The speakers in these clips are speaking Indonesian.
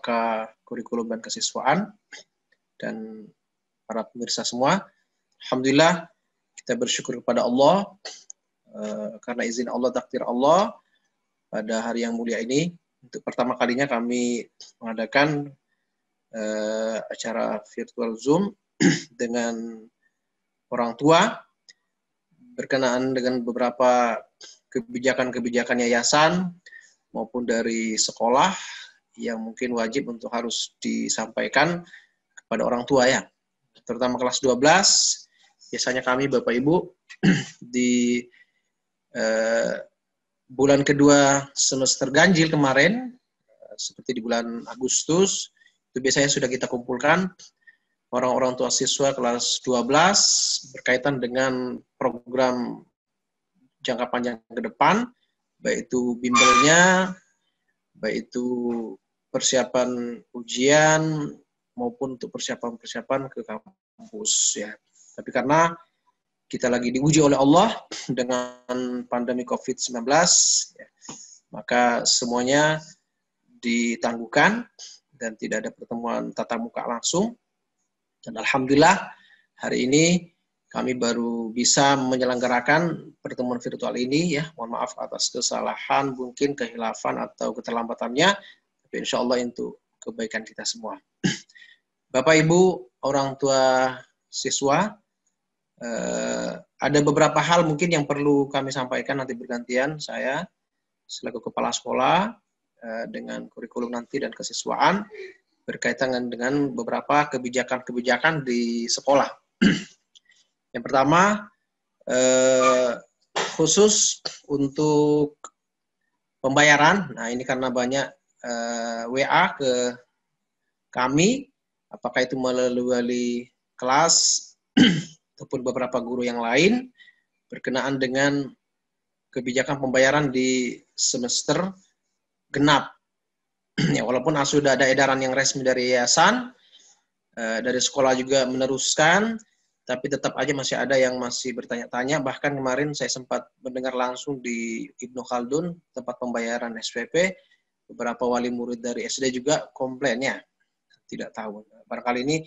Lembaga Kurikulum dan Kesiswaan dan para pemirsa semua. Alhamdulillah kita bersyukur kepada Allah karena izin Allah, takdir Allah, pada hari yang mulia ini untuk pertama kalinya kami mengadakan acara virtual Zoom dengan orang tua berkenaan dengan beberapa kebijakan-kebijakan yayasan maupun dari sekolah yang mungkin wajib untuk harus disampaikan kepada orang tua ya, terutama kelas 12. Biasanya kami Bapak Ibu di bulan kedua semester ganjil kemarin, seperti di bulan Agustus, itu biasanya sudah kita kumpulkan orang-orang tua siswa kelas 12 berkaitan dengan program jangka panjang ke depan, baik itu bimbelnya, baik itu persiapan ujian, maupun untuk persiapan-persiapan ke kampus ya. Tapi karena kita lagi diuji oleh Allah dengan pandemi COVID-19, ya, maka semuanya ditangguhkan dan tidak ada pertemuan tatap muka langsung. Dan alhamdulillah hari ini kami baru bisa menyelenggarakan pertemuan virtual ini ya. Mohon maaf atas kesalahan, mungkin kehilafan atau keterlambatannya, tapi insya Allah untuk kebaikan kita semua. Bapak Ibu orang tua siswa, ada beberapa hal mungkin yang perlu kami sampaikan nanti bergantian, saya selaku kepala sekolah dengan kurikulum nanti dan kesiswaan berkaitan dengan beberapa kebijakan-kebijakan di sekolah. Yang pertama, khusus untuk pembayaran. Nah, ini karena banyak WA ke kami, apakah itu melalui kelas ataupun beberapa guru yang lain berkenaan dengan kebijakan pembayaran di semester genap. Ya, walaupun sudah ada edaran yang resmi dari yayasan, dari sekolah juga meneruskan, tapi tetap aja masih ada yang masih bertanya-tanya. Bahkan kemarin saya sempat mendengar langsung di Ibnu Khaldun, tempat pembayaran SPP, beberapa wali murid dari SD juga komplainnya, tidak tahu. Barangkali ini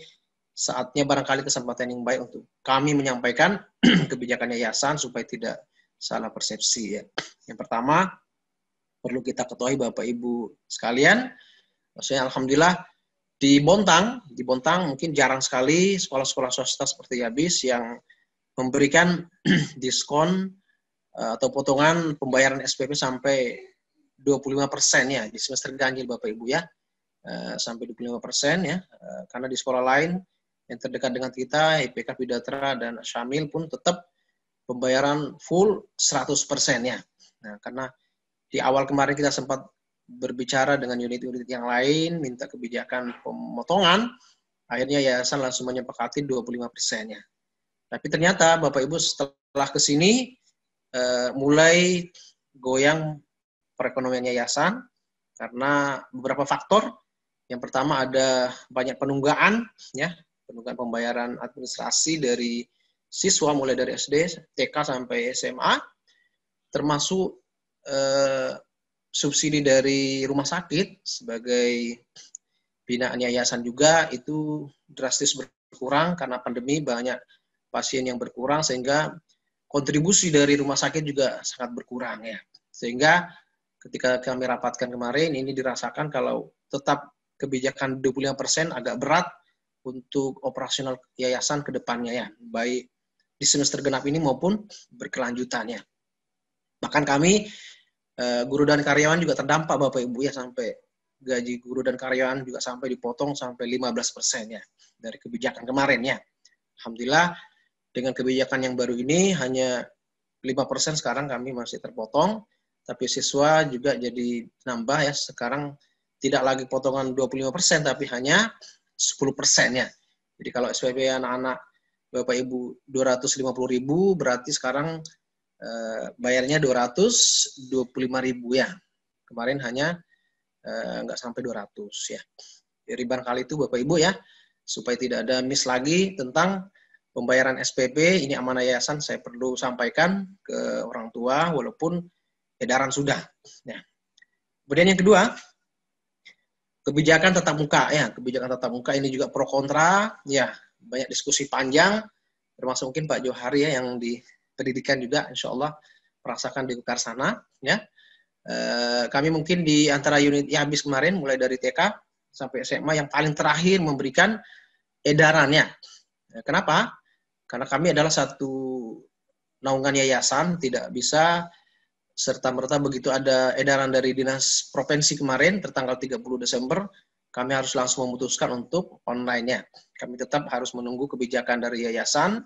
saatnya barangkali kesempatan yang baik untuk kami menyampaikan kebijakan yayasan supaya tidak salah persepsi ya. Yang pertama, perlu kita ketahui Bapak Ibu sekalian, maksudnya alhamdulillah di Bontang mungkin jarang sekali sekolah-sekolah swasta seperti Yabis yang memberikan diskon atau potongan pembayaran SPP sampai 25% ya di semester ganjil Bapak Ibu ya, sampai 25% ya, karena di sekolah lain yang terdekat dengan kita, IPK, Bidatra, dan Syamil pun tetap pembayaran full 100% ya. Nah, karena di awal kemarin kita sempat berbicara dengan unit-unit yang lain, minta kebijakan pemotongan, akhirnya yayasan langsung menyepakati 25% ya. Tapi ternyata Bapak Ibu setelah ke sini mulai goyang perekonomian yayasan karena beberapa faktor. Yang pertama ada banyak penunggaan ya, penunggaan pembayaran administrasi dari siswa mulai dari SD, TK sampai SMA, termasuk subsidi dari rumah sakit sebagai binaan yayasan juga itu drastis berkurang karena pandemi, banyak pasien yang berkurang sehingga kontribusi dari rumah sakit juga sangat berkurang ya. Sehingga ketika kami rapatkan kemarin ini dirasakan kalau tetap kebijakan 25% agak berat untuk operasional yayasan ke depannya ya, baik di semester genap ini maupun berkelanjutannya. Bahkan kami guru dan karyawan juga terdampak Bapak Ibu ya, sampai gaji guru dan karyawan juga sampai dipotong sampai 15% ya dari kebijakan kemarin ya. Alhamdulillah dengan kebijakan yang baru ini hanya 5% sekarang kami masih terpotong, tapi siswa juga jadi nambah ya, sekarang tidak lagi potongan 25% tapi hanya 10% ya. Jadi kalau SPP anak-anak Bapak Ibu 250.000 berarti sekarang bayarnya 225.000 ya. Kemarin hanya nggak sampai 200 ya. Jadi barangkali itu Bapak Ibu ya, supaya tidak ada miss lagi tentang pembayaran SPP, ini amanah yayasan saya perlu sampaikan ke orang tua walaupun edaran sudah. Ya. Kemudian yang kedua, kebijakan tatap muka ya, kebijakan tatap muka ini juga pro kontra ya, banyak diskusi panjang, termasuk mungkin Pak Johari ya yang di pendidikan juga insya Allah merasakan di luar sana ya. Kami mungkin di antara unit ya habis kemarin mulai dari TK sampai SMA yang paling terakhir memberikan edarannya. Kenapa? Karena kami adalah satu naungan yayasan, tidak bisa serta-merta begitu ada edaran dari Dinas Provinsi kemarin tertanggal 30 Desember, kami harus langsung memutuskan untuk online-nya. Kami tetap harus menunggu kebijakan dari yayasan,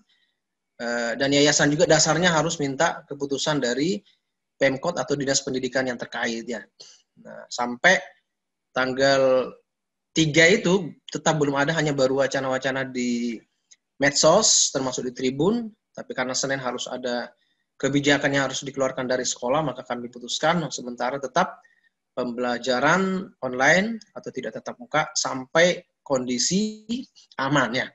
dan yayasan juga dasarnya harus minta keputusan dari Pemkot atau Dinas Pendidikan yang terkait ya. Nah, sampai tanggal 3 itu tetap belum ada, hanya baru wacana-wacana di medsos, termasuk di Tribun, tapi karena Senin harus ada kebijakan yang harus dikeluarkan dari sekolah, maka kami putuskan sementara tetap pembelajaran online atau tidak tatap muka sampai kondisi aman ya.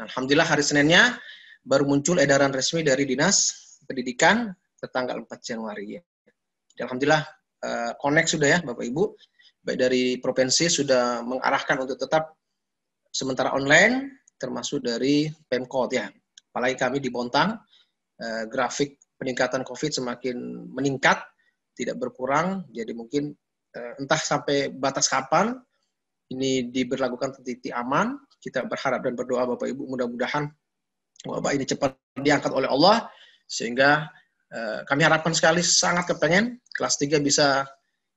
Nah, alhamdulillah hari Seninnya baru muncul edaran resmi dari Dinas Pendidikan tertanggal 4 Januari ya. Jadi, alhamdulillah connect sudah ya Bapak Ibu, baik dari provinsi sudah mengarahkan untuk tetap sementara online, termasuk dari Pemkot ya. Apalagi kami di Bontang, grafik peningkatan COVID semakin meningkat, tidak berkurang, jadi mungkin entah sampai batas kapan ini diberlakukan titik aman. Kita berharap dan berdoa Bapak Ibu mudah-mudahan wabah ini cepat diangkat oleh Allah, sehingga kami harapkan sekali, sangat kepengen kelas 3 bisa,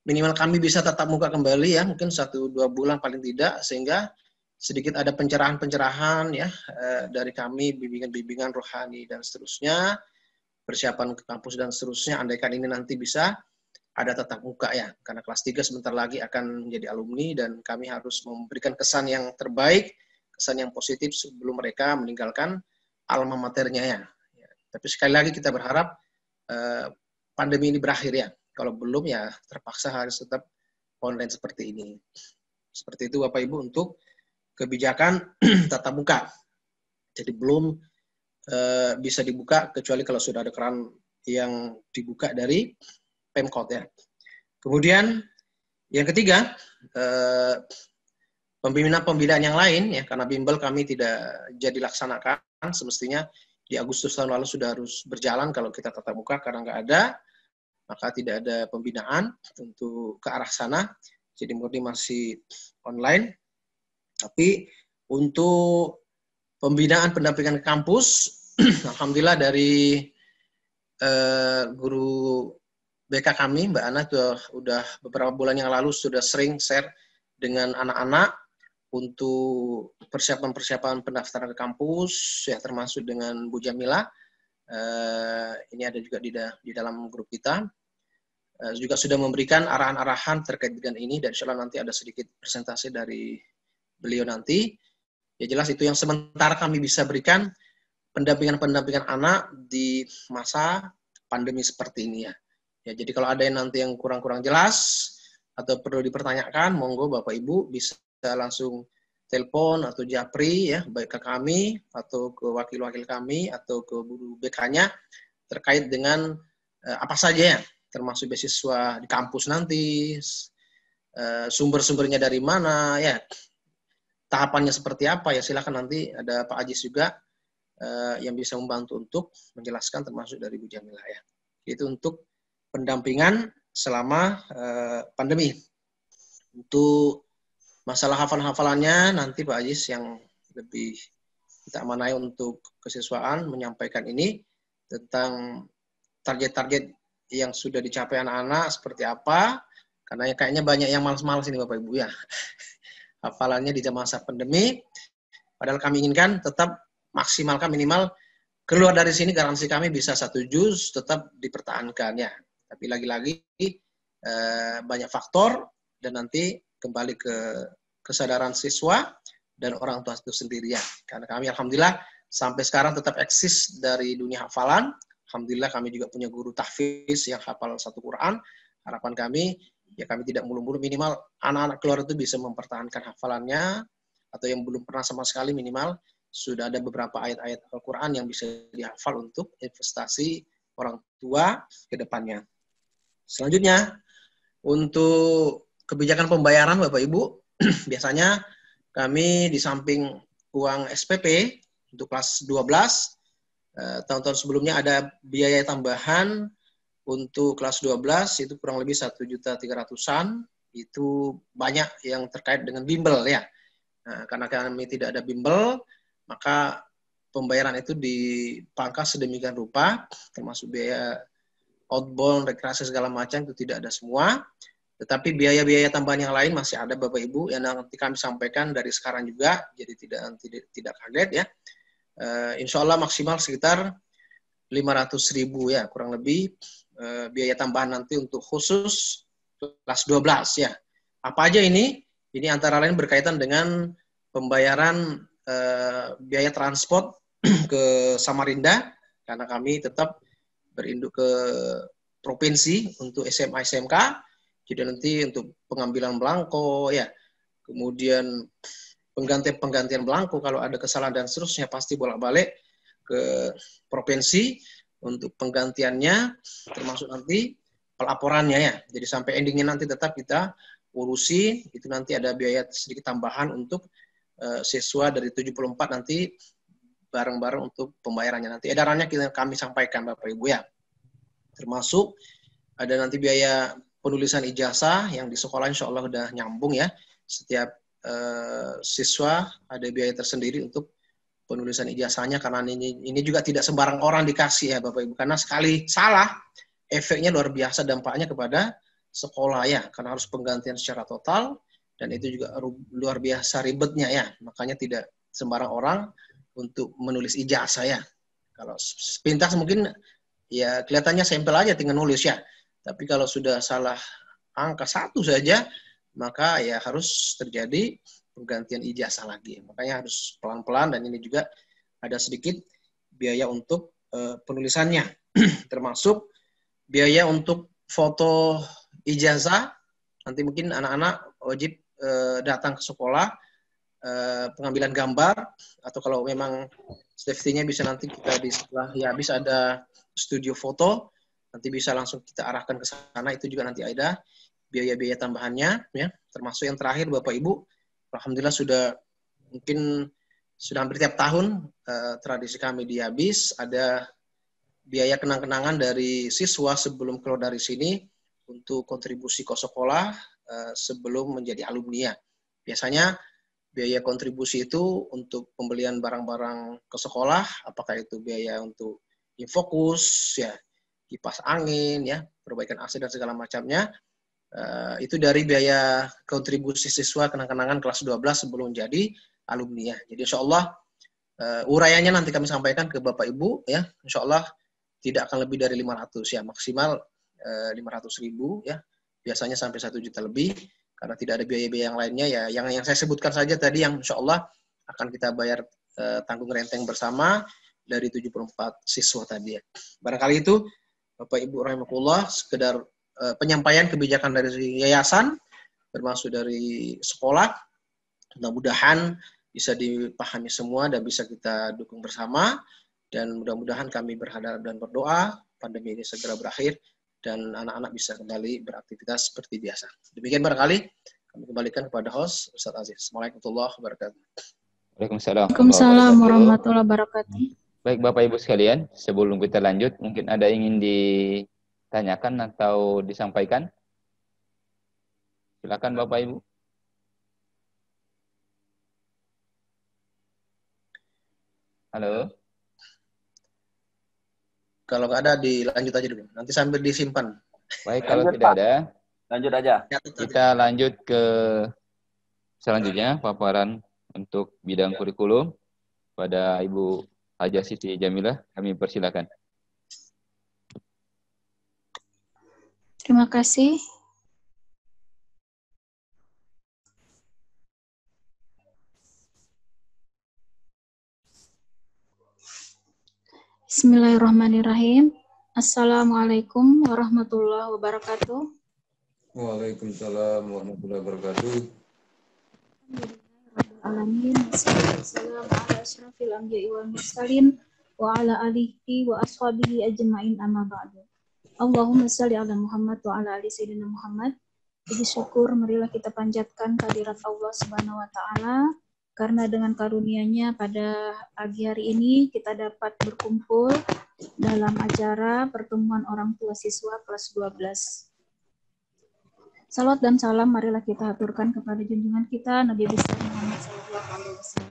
minimal kami bisa tatap muka kembali ya, mungkin 1-2 bulan paling tidak, sehingga sedikit ada pencerahan-pencerahan ya dari kami, bimbingan-bimbingan rohani dan seterusnya, persiapan ke kampus dan seterusnya, andaikan ini nanti bisa ada tatap muka ya, karena kelas 3 sebentar lagi akan menjadi alumni dan kami harus memberikan kesan yang terbaik, kesan yang positif sebelum mereka meninggalkan alma maternya ya. Tapi sekali lagi kita berharap pandemi ini berakhir ya, kalau belum ya terpaksa harus tetap online seperti ini. Seperti itu Bapak Ibu untuk kebijakan tatap muka. Jadi belum bisa dibuka kecuali kalau sudah ada keran yang dibuka dari Pemkot ya. Kemudian yang ketiga, pembinaan yang lain ya, karena bimbel kami tidak jadi laksanakan, semestinya di Agustus tahun lalu sudah harus berjalan kalau kita tatap muka, karena nggak ada, maka tidak ada pembinaan untuk ke arah sana, jadi murni masih online. Tapi untuk pembinaan pendampingan kampus, alhamdulillah dari guru BK kami, Mbak Ana, sudah beberapa bulan yang lalu sudah sering share dengan anak-anak untuk persiapan-persiapan pendaftaran ke kampus, ya termasuk dengan Bu Jamila. Ini ada juga di dalam grup kita. Juga sudah memberikan arahan-arahan terkait dengan ini, dan insya Allah nanti ada sedikit presentasi dari beliau nanti. Ya jelas itu yang sementara kami bisa berikan, pendampingan anak di masa pandemi seperti ini ya. Ya, jadi kalau ada yang nanti yang kurang-kurang jelas atau perlu dipertanyakan, monggo Bapak Ibu bisa langsung telepon atau japri ya, baik ke kami atau ke wakil-wakil kami atau ke guru BK-nya terkait dengan apa saja ya, termasuk beasiswa di kampus nanti, sumber-sumbernya dari mana ya, tahapannya seperti apa ya, silakan nanti ada Pak Ajis juga yang bisa membantu untuk menjelaskan, termasuk dari Bu Jamilah ya. Itu untuk pendampingan selama pandemi. Untuk masalah hafal-hafalannya nanti Pak Ajis yang lebih kita amanai untuk kesiswaan menyampaikan ini tentang target-target yang sudah dicapai anak-anak seperti apa, karena kayaknya banyak yang malas-malas ini Bapak Ibu ya. Hafalannya di masa pandemi, padahal kami inginkan tetap maksimalkan, minimal keluar dari sini garansi kami bisa 1 juz tetap dipertahankan ya. Tapi lagi-lagi banyak faktor dan nanti kembali ke kesadaran siswa dan orang tua itu sendiri ya. Karena kami alhamdulillah sampai sekarang tetap eksis dari dunia hafalan. Alhamdulillah kami juga punya guru tahfiz yang hafal 1 Quran. Harapan kami ya kami tidak mulu-mulu, minimal anak-anak keluar itu bisa mempertahankan hafalannya, atau yang belum pernah sama sekali minimal sudah ada beberapa ayat-ayat Al-Quran yang bisa dihafal untuk investasi orang tua ke depannya. Selanjutnya, untuk kebijakan pembayaran Bapak Ibu, Biasanya kami di samping uang SPP untuk kelas 12, tahun-tahun sebelumnya ada biaya tambahan untuk kelas 12 itu kurang lebih 1.300.000-an. Itu banyak yang terkait dengan bimbel ya. Nah, karena kami tidak ada bimbel, maka pembayaran itu dipangkas sedemikian rupa, termasuk biaya outbound, rekreasi segala macam itu tidak ada semua. Tetapi biaya-biaya tambahan yang lain masih ada Bapak Ibu yang nanti kami sampaikan dari sekarang juga, jadi tidak kaget ya. Insya Allah maksimal sekitar 500.000 ya, kurang lebih biaya tambahan nanti untuk khusus kelas 12 ya. Apa aja ini? Ini antara lain berkaitan dengan pembayaran biaya transport ke Samarinda, karena kami tetap berinduk ke provinsi untuk SMA SMK. Jadi nanti untuk pengambilan belangko ya, kemudian penggantian belangko kalau ada kesalahan dan seterusnya pasti bolak-balik ke provinsi untuk penggantiannya, termasuk nanti pelaporannya ya. Jadi sampai endingnya nanti tetap kita urusi, itu nanti ada biaya sedikit tambahan untuk siswa dari 74 nanti bareng-bareng untuk pembayarannya. Nanti edarannya kami sampaikan Bapak Ibu ya. Termasuk ada nanti biaya penulisan ijazah yang di sekolah insya Allah udah nyambung ya. Setiap siswa ada biaya tersendiri untuk penulisan ijazahnya, karena ini juga tidak sembarang orang dikasih ya Bapak Ibu. Karena sekali salah, efeknya luar biasa dampaknya kepada sekolah ya. Karena harus penggantian secara total, dan itu juga luar biasa ribetnya ya. Makanya tidak sembarang orang untuk menulis ijazah ya. Kalau sepintas mungkin ya kelihatannya sampel aja tinggal nulis ya. Tapi kalau sudah salah angka satu saja, maka ya harus terjadi penggantian ijazah lagi. Makanya harus pelan-pelan, dan ini juga ada sedikit biaya untuk penulisannya. Termasuk biaya untuk foto ijazah. Nanti mungkin anak-anak wajib datang ke sekolah, pengambilan gambar, atau kalau memang safety-nya bisa nanti kita di setelah ya habis ada studio foto, nanti bisa langsung kita arahkan ke sana. Itu juga nanti ada biaya-biaya tambahannya ya. Termasuk yang terakhir Bapak Ibu, alhamdulillah mungkin sudah hampir tiap tahun tradisi kami di Habis ada biaya kenang-kenangan dari siswa sebelum keluar dari sini untuk kontribusi ke sekolah sebelum menjadi alumni ya. Biasanya biaya kontribusi itu untuk pembelian barang-barang ke sekolah, apakah itu biaya untuk infokus ya, kipas angin ya, perbaikan AC dan segala macamnya. Itu dari biaya kontribusi siswa kenang-kenangan kelas 12 sebelum jadi alumni ya. Jadi insya Allah uraiannya nanti kami sampaikan ke Bapak Ibu ya. Insya Allah tidak akan lebih dari 500 ya, maksimal 500.000 ya. Biasanya sampai 1 juta lebih, karena tidak ada biaya-biaya yang lainnya ya. Yang saya sebutkan saja tadi yang insya Allah akan kita bayar tanggung renteng bersama dari 74 siswa tadi ya. Barangkali itu Bapak Ibu rahimakumullah sekedar penyampaian kebijakan dari yayasan, termasuk dari sekolah. Mudah-mudahan bisa dipahami semua dan bisa kita dukung bersama, dan mudah-mudahan kami berharap dan berdoa pandemi ini segera berakhir dan anak-anak bisa kembali beraktivitas seperti biasa. Demikian barangkali kami kembalikan kepada host Ustaz Aziz. Assalamualaikum warahmatullahi wabarakatuh. Waalaikumsalam warahmatullahi wabarakatuh. Baik Bapak Ibu sekalian, sebelum kita lanjut, mungkin ada ingin ditanyakan atau disampaikan? Silakan Bapak Ibu. Halo. Kalau nggak ada, dilanjut aja dulu. Nanti sambil disimpan. Baik, kalau tidak ada, lanjut aja. Kita lanjut ke selanjutnya, paparan untuk bidang kurikulum pada Ibu Hajah Siti Jamilah. Kami persilakan. Terima kasih. Bismillahirrahmanirrahim. Assalamualaikum warahmatullahi wabarakatuh. Waalaikumsalam warahmatullahi wabarakatuh. Alamin. Wassalamualaikum ala asyrafil anbiya'i wal mursalin wa ala alihi wa ashabihi ajma'in amma ba'du. Allahumma shalli ala Muhammad wa ala ali sayyidina Muhammad. Puji syukur marilah kita panjatkan kehadirat Allah Subhanahu wa taala karena dengan karunia-Nya pada pagi hari ini kita dapat berkumpul dalam acara pertemuan orang tua siswa kelas 12. Salawat dan salam marilah kita aturkan kepada junjungan kita Nabi besar Muhammad SAW.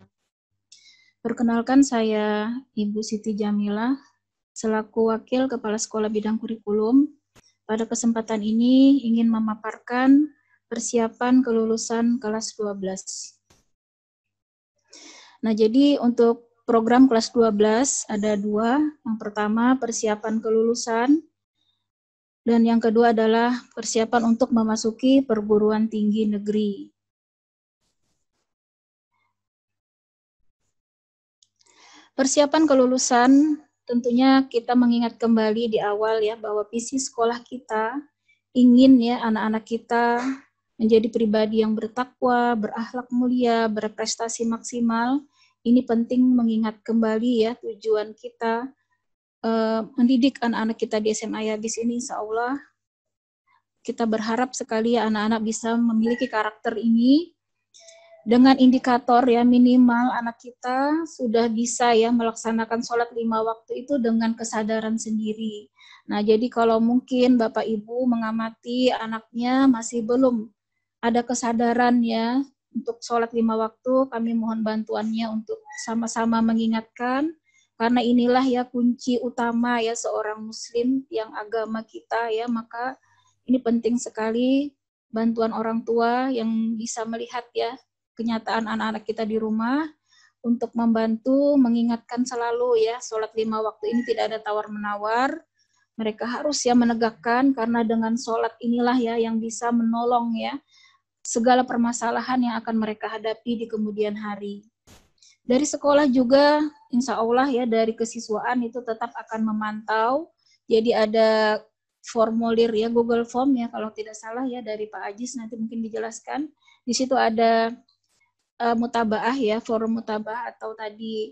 Perkenalkan saya Ibu Siti Jamilah selaku Wakil Kepala Sekolah Bidang Kurikulum. Pada kesempatan ini ingin memaparkan persiapan kelulusan kelas 12. Nah, jadi untuk program kelas 12 ada 2. Yang pertama persiapan kelulusan dan yang kedua adalah persiapan untuk memasuki perguruan tinggi negeri. Persiapan kelulusan tentunya kita mengingat kembali di awal ya bahwa visi sekolah kita ingin ya anak-anak kita menjadi pribadi yang bertakwa, berakhlak mulia, berprestasi maksimal. Ini penting mengingat kembali ya tujuan kita mendidik anak-anak kita di SMA Yabis ini, insya Allah kita berharap sekali ya anak-anak bisa memiliki karakter ini. Dengan indikator ya minimal anak kita sudah bisa ya melaksanakan sholat 5 waktu itu dengan kesadaran sendiri. Nah jadi kalau mungkin Bapak Ibu mengamati anaknya masih belum ada kesadaran ya untuk sholat 5 waktu, kami mohon bantuannya untuk sama-sama mengingatkan karena inilah ya kunci utama ya seorang muslim yang agama kita ya, maka ini penting sekali bantuan orang tua yang bisa melihat ya kenyataan anak-anak kita di rumah untuk membantu mengingatkan selalu ya sholat 5 waktu ini tidak ada tawar-menawar. Mereka harus ya menegakkan karena dengan sholat inilah ya yang bisa menolong ya segala permasalahan yang akan mereka hadapi di kemudian hari. Dari sekolah juga insya Allah ya dari kesiswaan itu tetap akan memantau. Jadi ada formulir ya Google Form ya kalau tidak salah ya dari Pak Ajis nanti mungkin dijelaskan. Di situ ada mutabaah ya, forum mutabaah atau tadi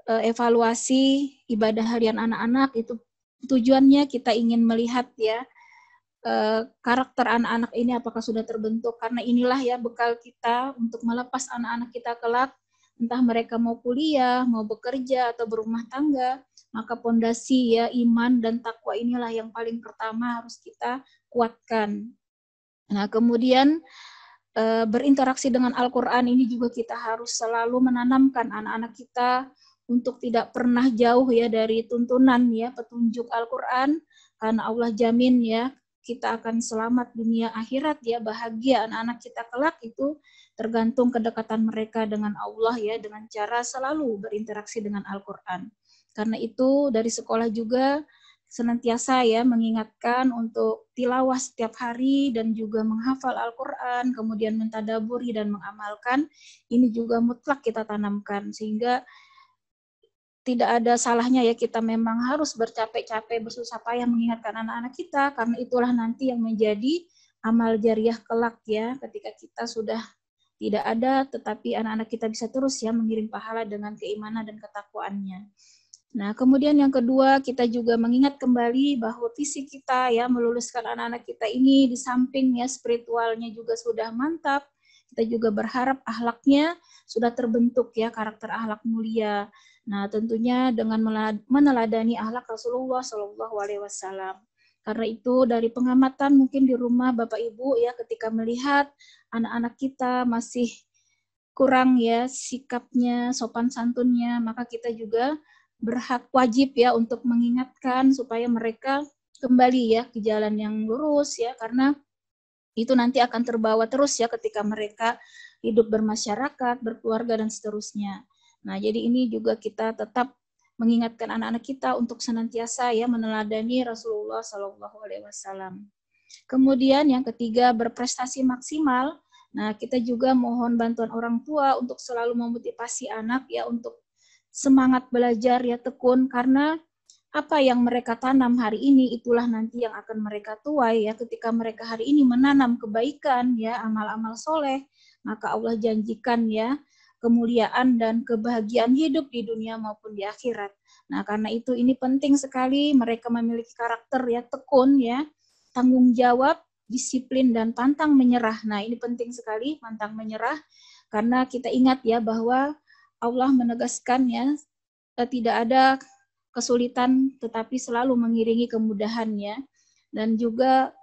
evaluasi ibadah harian anak-anak itu tujuannya kita ingin melihat ya karakter anak-anak ini apakah sudah terbentuk karena inilah ya bekal kita untuk melepas anak-anak kita kelak entah mereka mau kuliah, mau bekerja atau berumah tangga, maka pondasi ya iman dan takwa inilah yang paling pertama harus kita kuatkan. Nah, kemudian berinteraksi dengan Al-Quran ini juga kita harus selalu menanamkan anak-anak kita untuk tidak pernah jauh ya dari tuntunan ya petunjuk Al-Quran karena Allah jamin ya kita akan selamat dunia akhirat ya bahagia anak-anak kita kelak itu tergantung kedekatan mereka dengan Allah ya dengan cara selalu berinteraksi dengan Al-Quran. Karena itu dari sekolah juga senantiasa ya mengingatkan untuk tilawah setiap hari dan juga menghafal Al-Quran, kemudian mentadaburi dan mengamalkan, ini juga mutlak kita tanamkan, sehingga tidak ada salahnya ya kita memang harus bercapek-capek, bersusah payah mengingatkan anak-anak kita, karena itulah nanti yang menjadi amal jariah kelak ya, ketika kita sudah tidak ada, tetapi anak-anak kita bisa terus ya mengirim pahala dengan keimanan dan ketakwaannya. Nah, kemudian yang kedua, kita juga mengingat kembali bahwa visi kita ya meluluskan anak-anak kita ini di samping ya spiritualnya juga sudah mantap, kita juga berharap akhlaknya sudah terbentuk ya karakter akhlak mulia. Nah, tentunya dengan meneladani akhlak Rasulullah SAW. Karena itu dari pengamatan mungkin di rumah Bapak Ibu ya ketika melihat anak-anak kita masih kurang ya sikapnya, sopan santunnya, maka kita juga berhak wajib ya untuk mengingatkan supaya mereka kembali ya ke jalan yang lurus ya karena itu nanti akan terbawa terus ya ketika mereka hidup bermasyarakat, berkeluarga dan seterusnya. Nah, jadi ini juga kita tetap mengingatkan anak-anak kita untuk senantiasa ya meneladani Rasulullah SAW. Kemudian yang ketiga berprestasi maksimal. Nah, kita juga mohon bantuan orang tua untuk selalu memotivasi anak ya untuk semangat belajar ya tekun karena apa yang mereka tanam hari ini itulah nanti yang akan mereka tuai ya ketika mereka hari ini menanam kebaikan ya amal-amal soleh maka Allah janjikan ya kemuliaan dan kebahagiaan hidup di dunia maupun di akhirat. Nah karena itu ini penting sekali mereka memiliki karakter ya tekun ya tanggung jawab disiplin, dan pantang menyerah. Nah, ini penting sekali, pantang menyerah, karena kita ingat ya bahwa Allah menegaskan ya, tidak ada kesulitan tetapi selalu mengiringi kemudahannya. Dan juga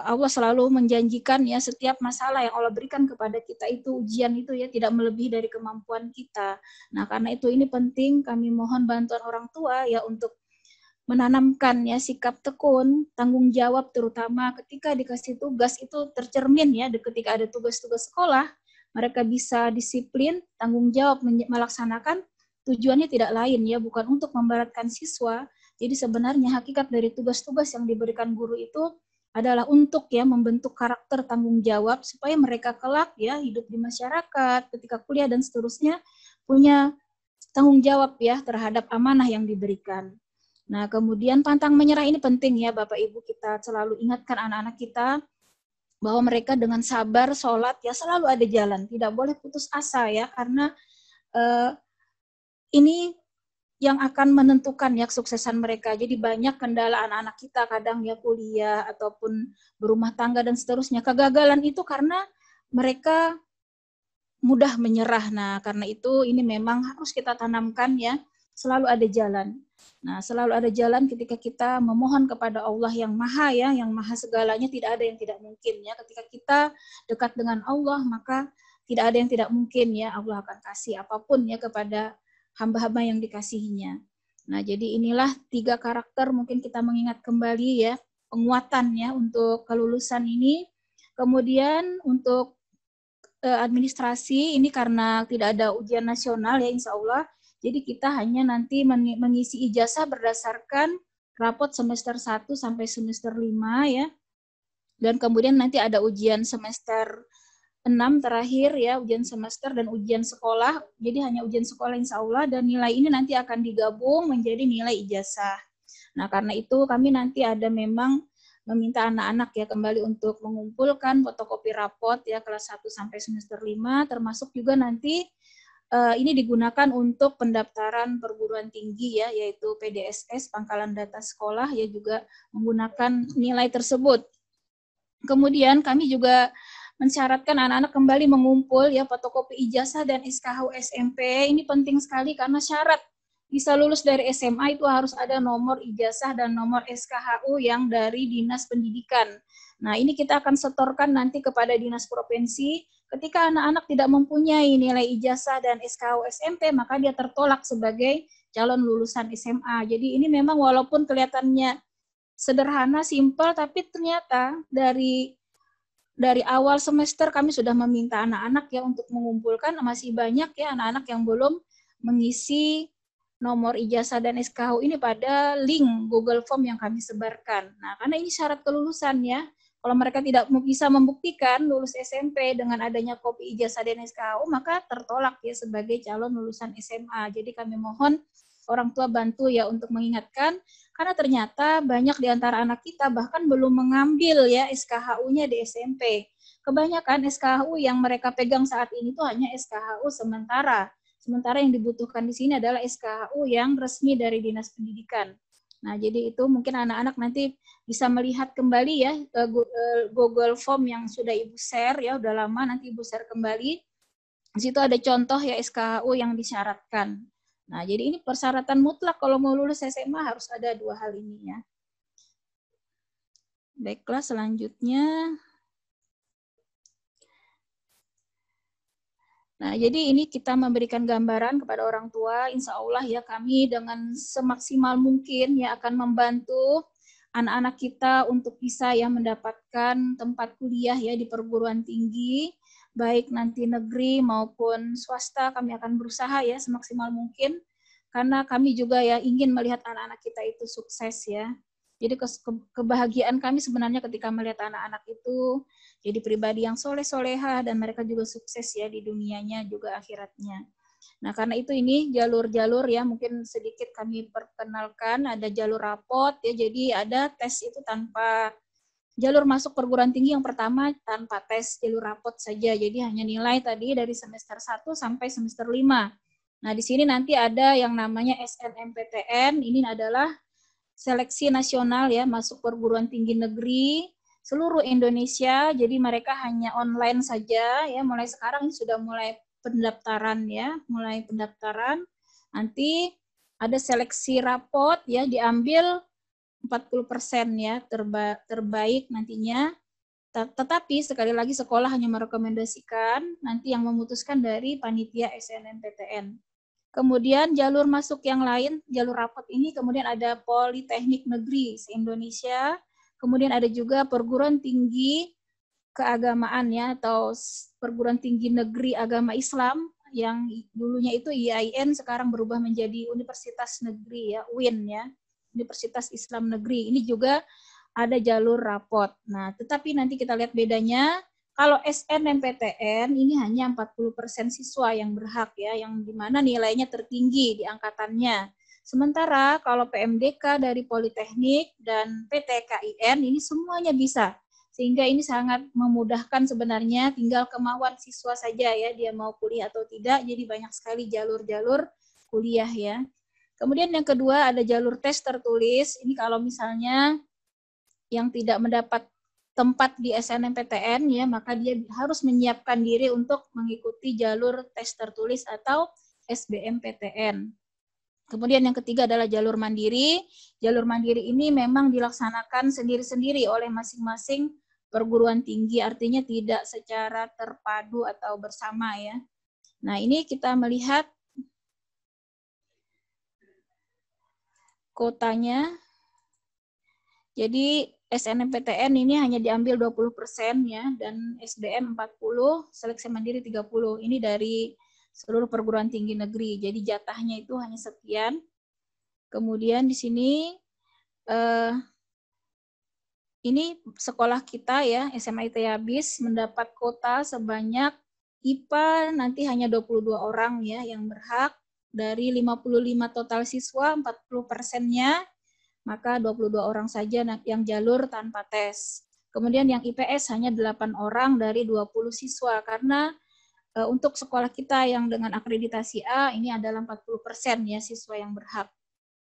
Allah selalu menjanjikan ya, setiap masalah yang Allah berikan kepada kita itu, ujian itu ya, tidak melebihi dari kemampuan kita. Nah, karena itu ini penting, kami mohon bantuan orang tua ya untuk menanamkan ya sikap tekun, tanggung jawab, terutama ketika dikasih tugas itu tercermin ya, ketika ada tugas-tugas sekolah, mereka bisa disiplin, tanggung jawab melaksanakan, tujuannya tidak lain ya, bukan untuk memberatkan siswa. Jadi sebenarnya hakikat dari tugas-tugas yang diberikan guru itu adalah untuk ya membentuk karakter tanggung jawab supaya mereka kelak ya hidup di masyarakat, ketika kuliah dan seterusnya punya tanggung jawab ya terhadap amanah yang diberikan. Nah, kemudian pantang menyerah ini penting ya Bapak Ibu, kita selalu ingatkan anak-anak kita bahwa mereka dengan sabar sholat ya selalu ada jalan, tidak boleh putus asa ya, karena ini yang akan menentukan ya kesuksesan mereka. Jadi banyak kendala anak-anak kita kadang ya kuliah ataupun berumah tangga dan seterusnya. Kegagalan itu karena mereka mudah menyerah. Nah, karena itu ini memang harus kita tanamkan ya, selalu ada jalan. Nah, selalu ada jalan ketika kita memohon kepada Allah yang maha ya, yang maha segalanya, tidak ada yang tidak mungkin ya. Ketika kita dekat dengan Allah, maka tidak ada yang tidak mungkin ya, Allah akan kasih apapun ya kepada hamba-hamba yang dikasihinya. Nah, jadi inilah 3 karakter mungkin kita mengingat kembali ya, penguatannya untuk kelulusan ini. Kemudian untuk administrasi ini karena tidak ada ujian nasional ya insya Allah, jadi kita hanya nanti mengisi ijazah berdasarkan rapot semester 1 sampai semester 5 ya. Dan kemudian nanti ada ujian semester 6 terakhir ya, ujian semester dan ujian sekolah. Jadi hanya ujian sekolah insya Allah, dan nilai ini nanti akan digabung menjadi nilai ijazah. Nah, karena itu kami nanti ada memang meminta anak-anak ya kembali untuk mengumpulkan fotokopi rapot ya kelas 1 sampai semester 5, termasuk juga nanti ini digunakan untuk pendaftaran perguruan tinggi ya, yaitu PDSS, Pangkalan Data Sekolah ya, juga menggunakan nilai tersebut. Kemudian kami juga mensyaratkan anak-anak kembali mengumpul ya fotokopi ijazah dan SKHU SMP. Ini penting sekali karena syarat bisa lulus dari SMA itu harus ada nomor ijazah dan nomor SKHU yang dari Dinas Pendidikan. Nah, ini kita akan setorkan nanti kepada Dinas Provinsi. Ketika anak-anak tidak mempunyai nilai ijazah dan SKHU SMP, maka dia tertolak sebagai calon lulusan SMA. Jadi ini memang walaupun kelihatannya sederhana, simpel, tapi ternyata dari awal semester kami sudah meminta anak-anak ya untuk mengumpulkan, masih banyak ya anak-anak yang belum mengisi nomor ijazah dan SKHU ini pada link Google Form yang kami sebarkan. Nah, karena ini syarat kelulusan ya. Kalau mereka tidak bisa membuktikan lulus SMP dengan adanya kopi ijazah dan SKHU, maka tertolak ya sebagai calon lulusan SMA. Jadi kami mohon orang tua bantu ya untuk mengingatkan, karena ternyata banyak di antara anak kita bahkan belum mengambil ya SKHU-nya di SMP. Kebanyakan SKHU yang mereka pegang saat ini itu hanya SKHU sementara. Sementara yang dibutuhkan di sini adalah SKHU yang resmi dari Dinas Pendidikan. Nah, jadi itu mungkin anak-anak nanti bisa melihat kembali ya Google Form yang sudah Ibu share ya, udah lama, nanti Ibu share kembali. Di situ ada contoh ya SKHU yang disyaratkan. Nah, jadi ini persyaratan mutlak kalau mau lulus SMA harus ada 2 hal ini ya. Baiklah, selanjutnya. Nah, jadi ini kita memberikan gambaran kepada orang tua, insya Allah ya kami dengan semaksimal mungkin ya akan membantu anak-anak kita untuk bisa ya mendapatkan tempat kuliah ya di perguruan tinggi, baik nanti negeri maupun swasta. Kami akan berusaha ya semaksimal mungkin, karena kami juga ya ingin melihat anak-anak kita itu sukses ya. Jadi kebahagiaan kami sebenarnya ketika melihat anak-anak itu jadi pribadi yang soleh-soleha dan mereka juga sukses ya di dunianya juga akhiratnya. Nah, karena itu ini jalur-jalur ya mungkin sedikit kami perkenalkan. Ada jalur rapot ya, jadi ada tes itu tanpa jalur masuk perguruan tinggi yang pertama tanpa tes, jalur rapot saja. Jadi hanya nilai tadi dari semester 1 sampai semester 5. Nah, di sini nanti ada yang namanya SNMPTN, ini adalah seleksi nasional ya masuk perguruan tinggi negeri. seluruh Indonesia. Jadi mereka hanya online saja ya. Mulai sekarang sudah mulai pendaftaran ya, mulai pendaftaran. Nanti ada seleksi rapot ya, diambil 40% ya terbaik nantinya. Tetapi sekali lagi sekolah hanya merekomendasikan, nanti yang memutuskan dari panitia SNMPTN. Kemudian jalur masuk yang lain, jalur rapot ini kemudian ada Politeknik Negeri se-Indonesia, kemudian ada juga perguruan tinggi keagamaan ya, atau perguruan tinggi negeri agama Islam, yang dulunya itu IAIN, sekarang berubah menjadi Universitas Negeri ya, UIN ya, Universitas Islam Negeri. Ini juga ada jalur rapot. Nah, tetapi nanti kita lihat bedanya, kalau SNMPTN ini hanya 40% siswa yang berhak ya, yang dimana nilainya tertinggi di angkatannya. Sementara kalau PMDK dari Politeknik dan PTKIN ini semuanya bisa. Sehingga ini sangat memudahkan sebenarnya, tinggal kemauan siswa saja ya, dia mau kuliah atau tidak. Jadi banyak sekali jalur-jalur kuliah ya. Kemudian yang kedua ada jalur tes tertulis. Ini kalau misalnya yang tidak mendapat tempat di SNMPTN ya, maka dia harus menyiapkan diri untuk mengikuti jalur tes tertulis atau SBMPTN. Kemudian yang ketiga adalah jalur mandiri. Jalur mandiri ini memang dilaksanakan sendiri-sendiri oleh masing-masing perguruan tinggi, artinya tidak secara terpadu atau bersama ya. Nah, ini kita melihat kotanya. Jadi SNMPTN ini hanya diambil 20% ya, dan SBM 40, seleksi mandiri 30. Ini dari seluruh perguruan tinggi negeri. Jadi jatahnya itu hanya sekian. Kemudian di sini ini sekolah kita ya, SMA ITB Abis mendapat kota sebanyak IPA nanti hanya 22 orang ya yang berhak. Dari 55 total siswa, 40%-nya maka 22 orang saja yang jalur tanpa tes. Kemudian yang IPS hanya 8 orang dari 20 siswa, karena untuk sekolah kita yang dengan akreditasi A, ini adalah 40% ya siswa yang berhak.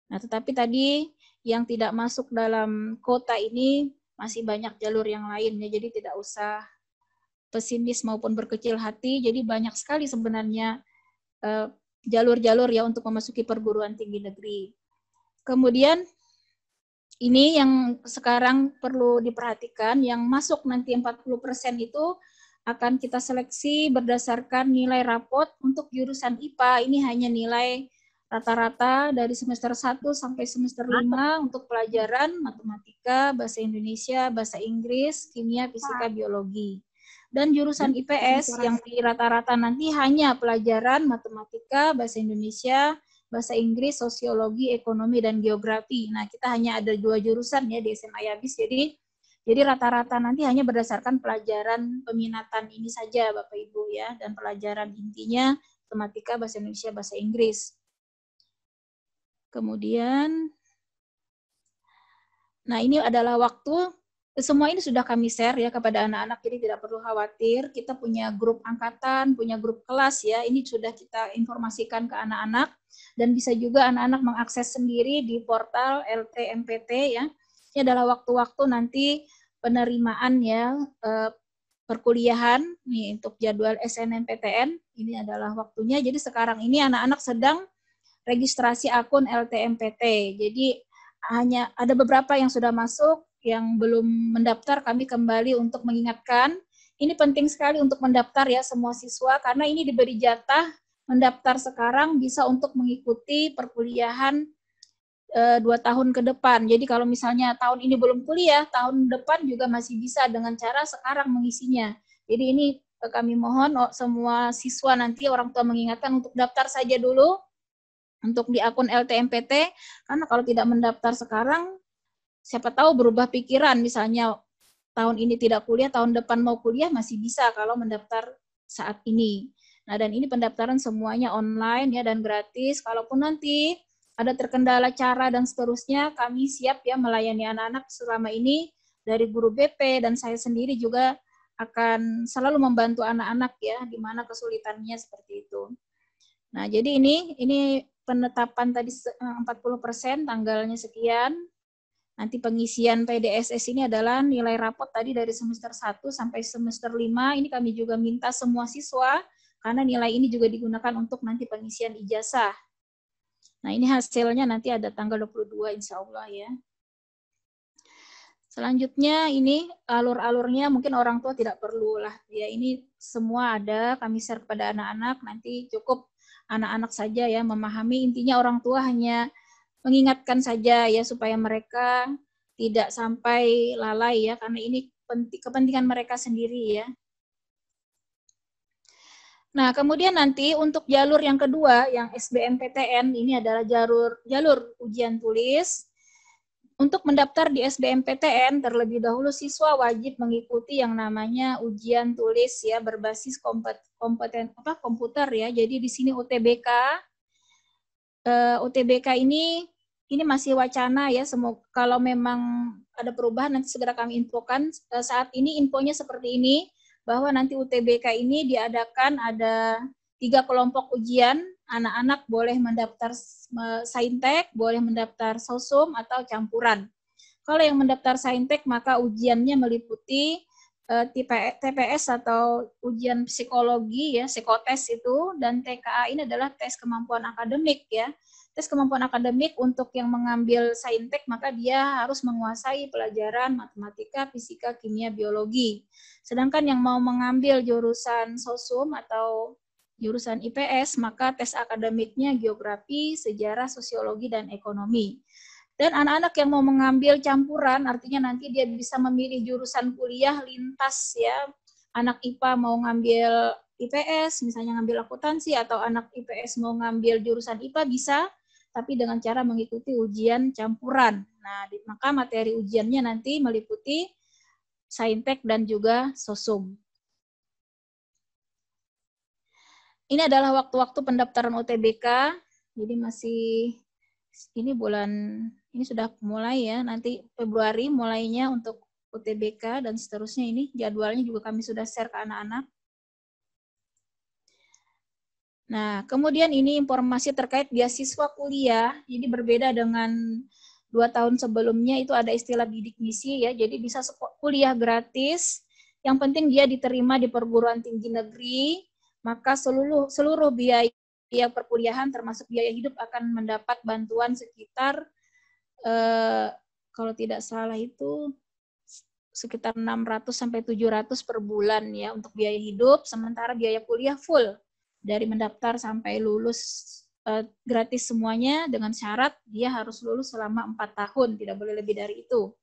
Nah, tetapi tadi yang tidak masuk dalam kota ini masih banyak jalur yang lain ya, jadi tidak usah pesimis maupun berkecil hati, jadi banyak sekali sebenarnya jalur-jalur ya untuk memasuki perguruan tinggi negeri. Kemudian ini yang sekarang perlu diperhatikan, yang masuk nanti 40% itu akan kita seleksi berdasarkan nilai rapot. Untuk jurusan IPA ini hanya nilai rata-rata dari semester 1 sampai semester 5 untuk pelajaran matematika, bahasa Indonesia, bahasa Inggris, kimia, fisika, biologi. Dan jurusan IPS yang di rata-rata nanti hanya pelajaran matematika, bahasa Indonesia, bahasa Inggris, sosiologi, ekonomi, dan geografi. Nah, kita hanya ada 2 jurusan ya di SMA Yabis, jadi rata-rata nanti hanya berdasarkan pelajaran peminatan ini saja Bapak Ibu ya, dan pelajaran intinya matematika, bahasa Indonesia, bahasa Inggris. Kemudian, nah ini adalah waktu. Semua ini sudah kami share ya kepada anak-anak, jadi tidak perlu khawatir. Kita punya grup angkatan, punya grup kelas ya. Ini sudah kita informasikan ke anak-anak, dan bisa juga anak-anak mengakses sendiri di portal LTMPT ya. Ini adalah waktu-waktu nanti penerimaan ya perkuliahan nih untuk jadwal SNMPTN. Ini adalah waktunya. Jadi sekarang ini anak-anak sedang registrasi akun LTMPT. Jadi hanya ada beberapa yang sudah masuk, yang belum mendaftar kami kembali untuk mengingatkan. Ini penting sekali untuk mendaftar ya semua siswa, karena ini diberi jatah mendaftar sekarang bisa untuk mengikuti perkuliahan 2 tahun ke depan. Jadi kalau misalnya tahun ini belum kuliah, tahun depan juga masih bisa dengan cara sekarang mengisinya. Jadi ini kami mohon semua siswa nanti orang tua mengingatkan untuk daftar saja dulu untuk di akun LTMPT, karena kalau tidak mendaftar sekarang, siapa tahu berubah pikiran, misalnya tahun ini tidak kuliah, tahun depan mau kuliah masih bisa kalau mendaftar saat ini. Nah, dan ini pendaftaran semuanya online ya dan gratis. Kalaupun nanti ada terkendala cara dan seterusnya, kami siap ya melayani anak-anak selama ini. Dari guru BP dan saya sendiri juga akan selalu membantu anak-anak ya, di mana kesulitannya seperti itu. Nah, jadi ini penetapan tadi 40%, tanggalnya sekian. Nanti pengisian PDSS ini adalah nilai rapot tadi dari semester 1 sampai semester 5. Ini kami juga minta semua siswa, karena nilai ini juga digunakan untuk nanti pengisian ijazah. Nah, ini hasilnya nanti ada tanggal 22 insya Allah ya. Selanjutnya ini alur-alurnya mungkin orang tua tidak perlu lah. Ya, ini semua ada, kami share kepada anak-anak, nanti cukup anak-anak saja ya memahami. Intinya orang tua hanya mengingatkan saja ya supaya mereka tidak sampai lalai ya, karena ini kepentingan mereka sendiri ya. Nah, kemudian nanti untuk jalur yang kedua yang SBMPTN ini adalah jalur ujian tulis. Untuk mendaftar di SBMPTN terlebih dahulu siswa wajib mengikuti yang namanya ujian tulis ya berbasis komputer ya. Jadi di sini UTBK. UTBK ini masih wacana ya, semoga kalau memang ada perubahan nanti segera kami infokan. Saat ini infonya seperti ini, bahwa nanti UTBK ini diadakan ada 3 kelompok ujian, anak-anak boleh mendaftar saintek, boleh mendaftar sosum atau campuran. Kalau yang mendaftar saintek maka ujiannya meliputi TPS atau ujian psikologi ya, psikotes itu, dan TKA ini adalah tes kemampuan akademik ya. Tes kemampuan akademik untuk yang mengambil saintek maka dia harus menguasai pelajaran matematika, fisika, kimia, biologi. Sedangkan yang mau mengambil jurusan sosum atau jurusan IPS maka tes akademiknya geografi, sejarah, sosiologi, dan ekonomi. Dan anak-anak yang mau mengambil campuran artinya nanti dia bisa memilih jurusan kuliah lintas ya. Anak IPA mau ngambil IPS, misalnya ngambil akuntansi, atau anak IPS mau ngambil jurusan IPA bisa, tapi dengan cara mengikuti ujian campuran. Nah, maka materi ujiannya nanti meliputi saintek dan juga sosum. Ini adalah waktu-waktu pendaftaran UTBK. Jadi masih ini sudah mulai ya. Nanti Februari mulainya untuk UTBK dan seterusnya. Ini jadwalnya juga kami sudah share ke anak-anak. Nah, kemudian ini informasi terkait beasiswa kuliah. Jadi berbeda dengan 2 tahun sebelumnya, itu ada istilah bidik misi ya. Jadi bisa kuliah gratis. Yang penting dia diterima di perguruan tinggi negeri, maka seluruh biaya perkuliahan termasuk biaya hidup akan mendapat bantuan sekitar kalau tidak salah itu sekitar 600 sampai 700 per bulan ya untuk biaya hidup, sementara biaya kuliah full. Dari mendaftar sampai lulus gratis semuanya dengan syarat dia harus lulus selama 4 tahun, tidak boleh lebih dari itu.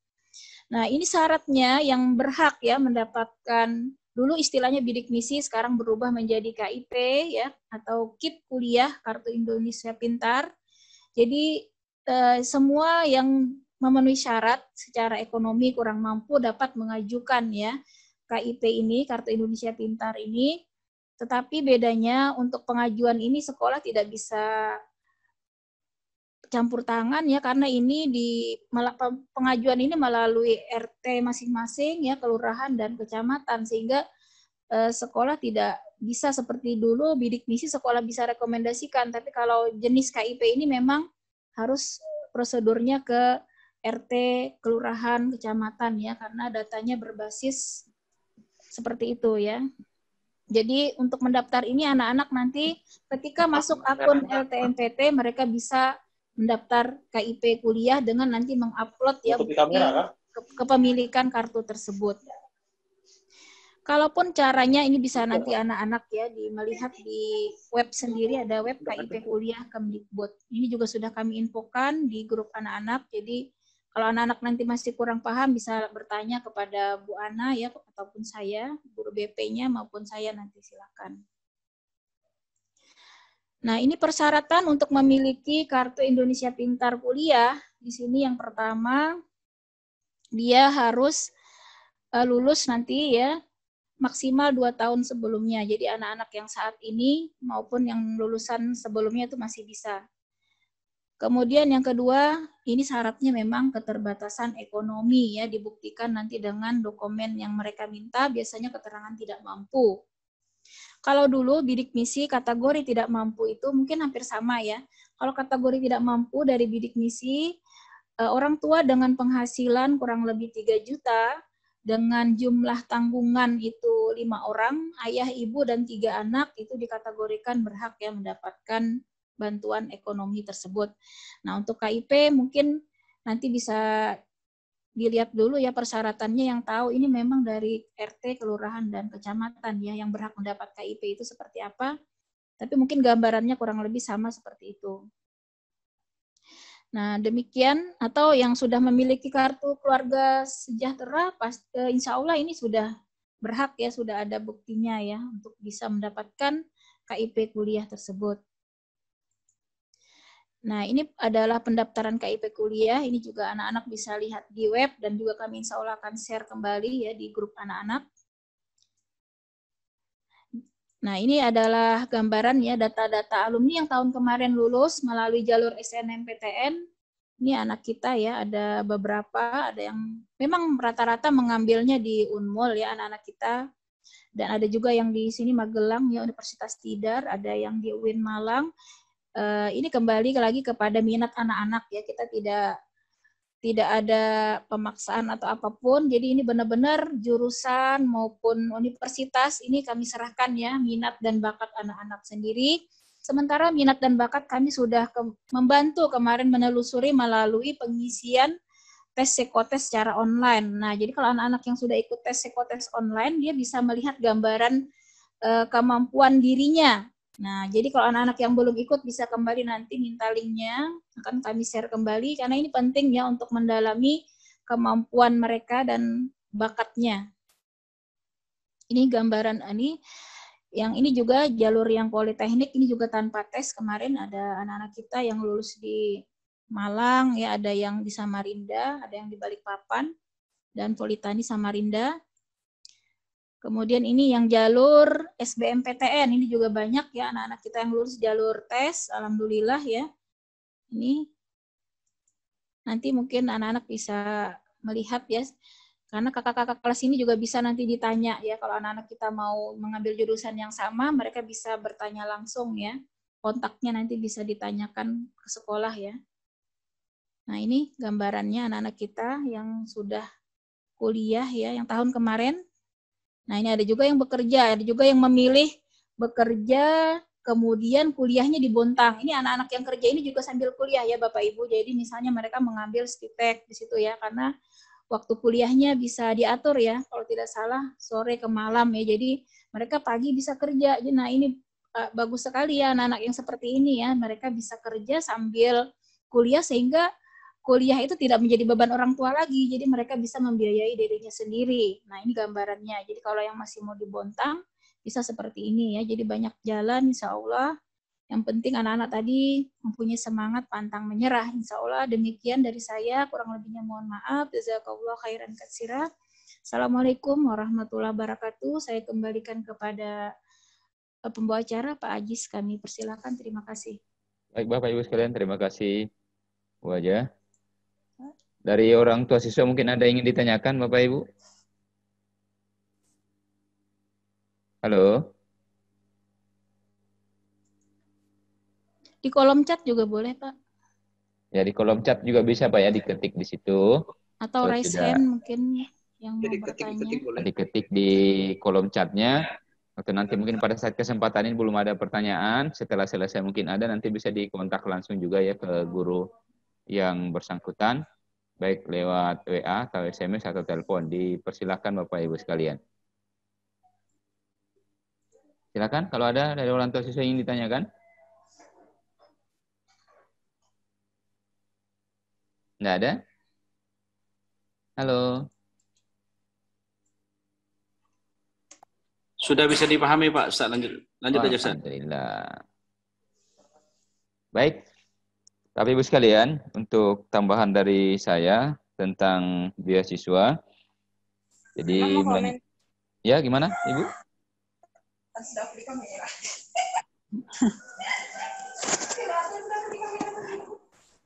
Nah, ini syaratnya yang berhak ya mendapatkan, dulu istilahnya bidik misi, sekarang berubah menjadi KIP ya atau KIP kuliah Kartu Indonesia Pintar. Jadi semua yang memenuhi syarat secara ekonomi kurang mampu dapat mengajukan ya KIP ini, Kartu Indonesia Pintar ini. Tetapi bedanya untuk pengajuan ini sekolah tidak bisa campur tangan ya, karena ini pengajuan ini melalui RT masing-masing ya, kelurahan dan kecamatan, sehingga sekolah tidak bisa seperti dulu bidik misi sekolah bisa rekomendasikan, tapi kalau jenis KIP ini memang harus prosedurnya ke RT, kelurahan, kecamatan ya, karena datanya berbasis seperti itu ya. Jadi untuk mendaftar ini anak-anak nanti ketika masuk akun LTMPT mereka bisa mendaftar KIP kuliah dengan nanti mengupload ya bukti kepemilikan kartu tersebut. Kalaupun caranya ini bisa nanti anak-anak ya melihat di web sendiri, ada web KIP kuliah Kemdikbud. Ini juga sudah kami infokan di grup anak-anak. Jadi kalau anak-anak nanti masih kurang paham bisa bertanya kepada Bu Ana ya ataupun saya, guru BP-nya maupun saya nanti silakan. Nah, ini persyaratan untuk memiliki Kartu Indonesia Pintar Kuliah. Di sini yang pertama dia harus lulus nanti ya maksimal 2 tahun sebelumnya. Jadi anak-anak yang saat ini maupun yang lulusan sebelumnya itu masih bisa. Kemudian yang kedua, ini syaratnya memang keterbatasan ekonomi ya, dibuktikan nanti dengan dokumen yang mereka minta, biasanya keterangan tidak mampu. Kalau dulu bidik misi kategori tidak mampu itu mungkin hampir sama ya. Kalau kategori tidak mampu dari bidik misi orang tua dengan penghasilan kurang lebih 3 juta, dengan jumlah tanggungan itu 5 orang, ayah, ibu, dan 3 anak, itu dikategorikan berhak ya mendapatkan bantuan ekonomi tersebut. Nah, untuk KIP mungkin nanti bisa dilihat dulu ya persyaratannya, yang tahu ini memang dari RT, kelurahan, dan kecamatan ya yang berhak mendapat KIP itu seperti apa. Tapi mungkin gambarannya kurang lebih sama seperti itu. Nah, demikian. Atau yang sudah memiliki kartu keluarga sejahtera, insya Allah ini sudah berhak ya, sudah ada buktinya ya untuk bisa mendapatkan KIP kuliah tersebut. Nah, ini adalah pendaftaran KIP kuliah. Ini juga anak-anak bisa lihat di web, dan juga kami insya Allah akan share kembali ya di grup anak-anak. Nah, ini adalah gambaran ya data-data alumni yang tahun kemarin lulus melalui jalur SNMPTN. Ini anak kita ya, ada beberapa, ada yang memang rata-rata mengambilnya di Unmul ya anak-anak kita. Dan ada juga yang di sini Magelang ya, Universitas Tidar, ada yang di UIN Malang. Ini kembali lagi kepada minat anak-anak ya, kita tidak ada pemaksaan atau apapun. Jadi ini benar-benar jurusan maupun universitas ini kami serahkan ya, minat dan bakat anak-anak sendiri. Sementara minat dan bakat kami sudah membantu kemarin menelusuri melalui pengisian tes psikotes secara online. Nah, jadi kalau anak-anak yang sudah ikut tes psikotes online, dia bisa melihat gambaran kemampuan dirinya. Nah, jadi kalau anak-anak yang belum ikut bisa kembali nanti minta linknya, akan kami share kembali, karena ini penting ya untuk mendalami kemampuan mereka dan bakatnya. Ini gambaran ini, yang ini juga jalur yang politeknik, ini juga tanpa tes. Kemarin ada anak-anak kita yang lulus di Malang, ya ada yang di Samarinda, ada yang di Balikpapan, dan Politani Samarinda. Kemudian ini yang jalur SBMPTN, ini juga banyak ya anak-anak kita yang lulus jalur tes, alhamdulillah ya. Ini nanti mungkin anak-anak bisa melihat ya, karena kakak-kakak kelas ini juga bisa nanti ditanya ya, kalau anak-anak kita mau mengambil jurusan yang sama, mereka bisa bertanya langsung ya, kontaknya nanti bisa ditanyakan ke sekolah ya. Nah, ini gambarannya anak-anak kita yang sudah kuliah ya, yang tahun kemarin. Nah, ini ada juga yang bekerja, ada juga yang memilih bekerja, kemudian kuliahnya di Bontang. Ini anak-anak yang kerja ini juga sambil kuliah ya Bapak Ibu. Jadi misalnya mereka mengambil STIPTEK di situ ya, karena waktu kuliahnya bisa diatur ya, kalau tidak salah sore ke malam ya. Jadi mereka pagi bisa kerja. Nah, ini bagus sekali ya anak-anak yang seperti ini ya. Mereka bisa kerja sambil kuliah sehingga kuliah itu tidak menjadi beban orang tua lagi, jadi mereka bisa membiayai dirinya sendiri. Nah, ini gambarannya. Jadi kalau yang masih mau di Bontang, bisa seperti ini ya. Jadi banyak jalan, insya Allah. Yang penting anak-anak tadi mempunyai semangat, pantang menyerah. Insya Allah demikian dari saya, kurang lebihnya mohon maaf. Jazakallah khairan katsira. Assalamualaikum warahmatullahi wabarakatuh. Saya kembalikan kepada pembawa acara, Pak Ajis. Kami persilakan, terima kasih. Baik Bapak Ibu sekalian, terima kasih Bu Haja. Dari orang tua siswa mungkin ada yang ingin ditanyakan Bapak Ibu? Halo? Di kolom chat juga boleh Pak. Ya di kolom chat juga bisa Pak ya, diketik di situ. Atau raise hand mungkin yang mau bertanya. Diketik di kolom chatnya. Atau nanti mungkin pada saat kesempatan ini belum ada pertanyaan, setelah selesai mungkin ada, nanti bisa dikontak langsung juga ya ke guru yang bersangkutan. Baik lewat WA atau SMS atau telepon. Dipersilakan Bapak Ibu sekalian. Silakan kalau ada dari orang tua siswa yang ingin ditanyakan. Enggak ada? Halo. Sudah bisa dipahami Pak Ustaz, lanjut aja Ustaz. Alhamdulillah. Baik. Bapak Ibu sekalian, untuk tambahan dari saya tentang beasiswa. Jadi, ya gimana Ibu?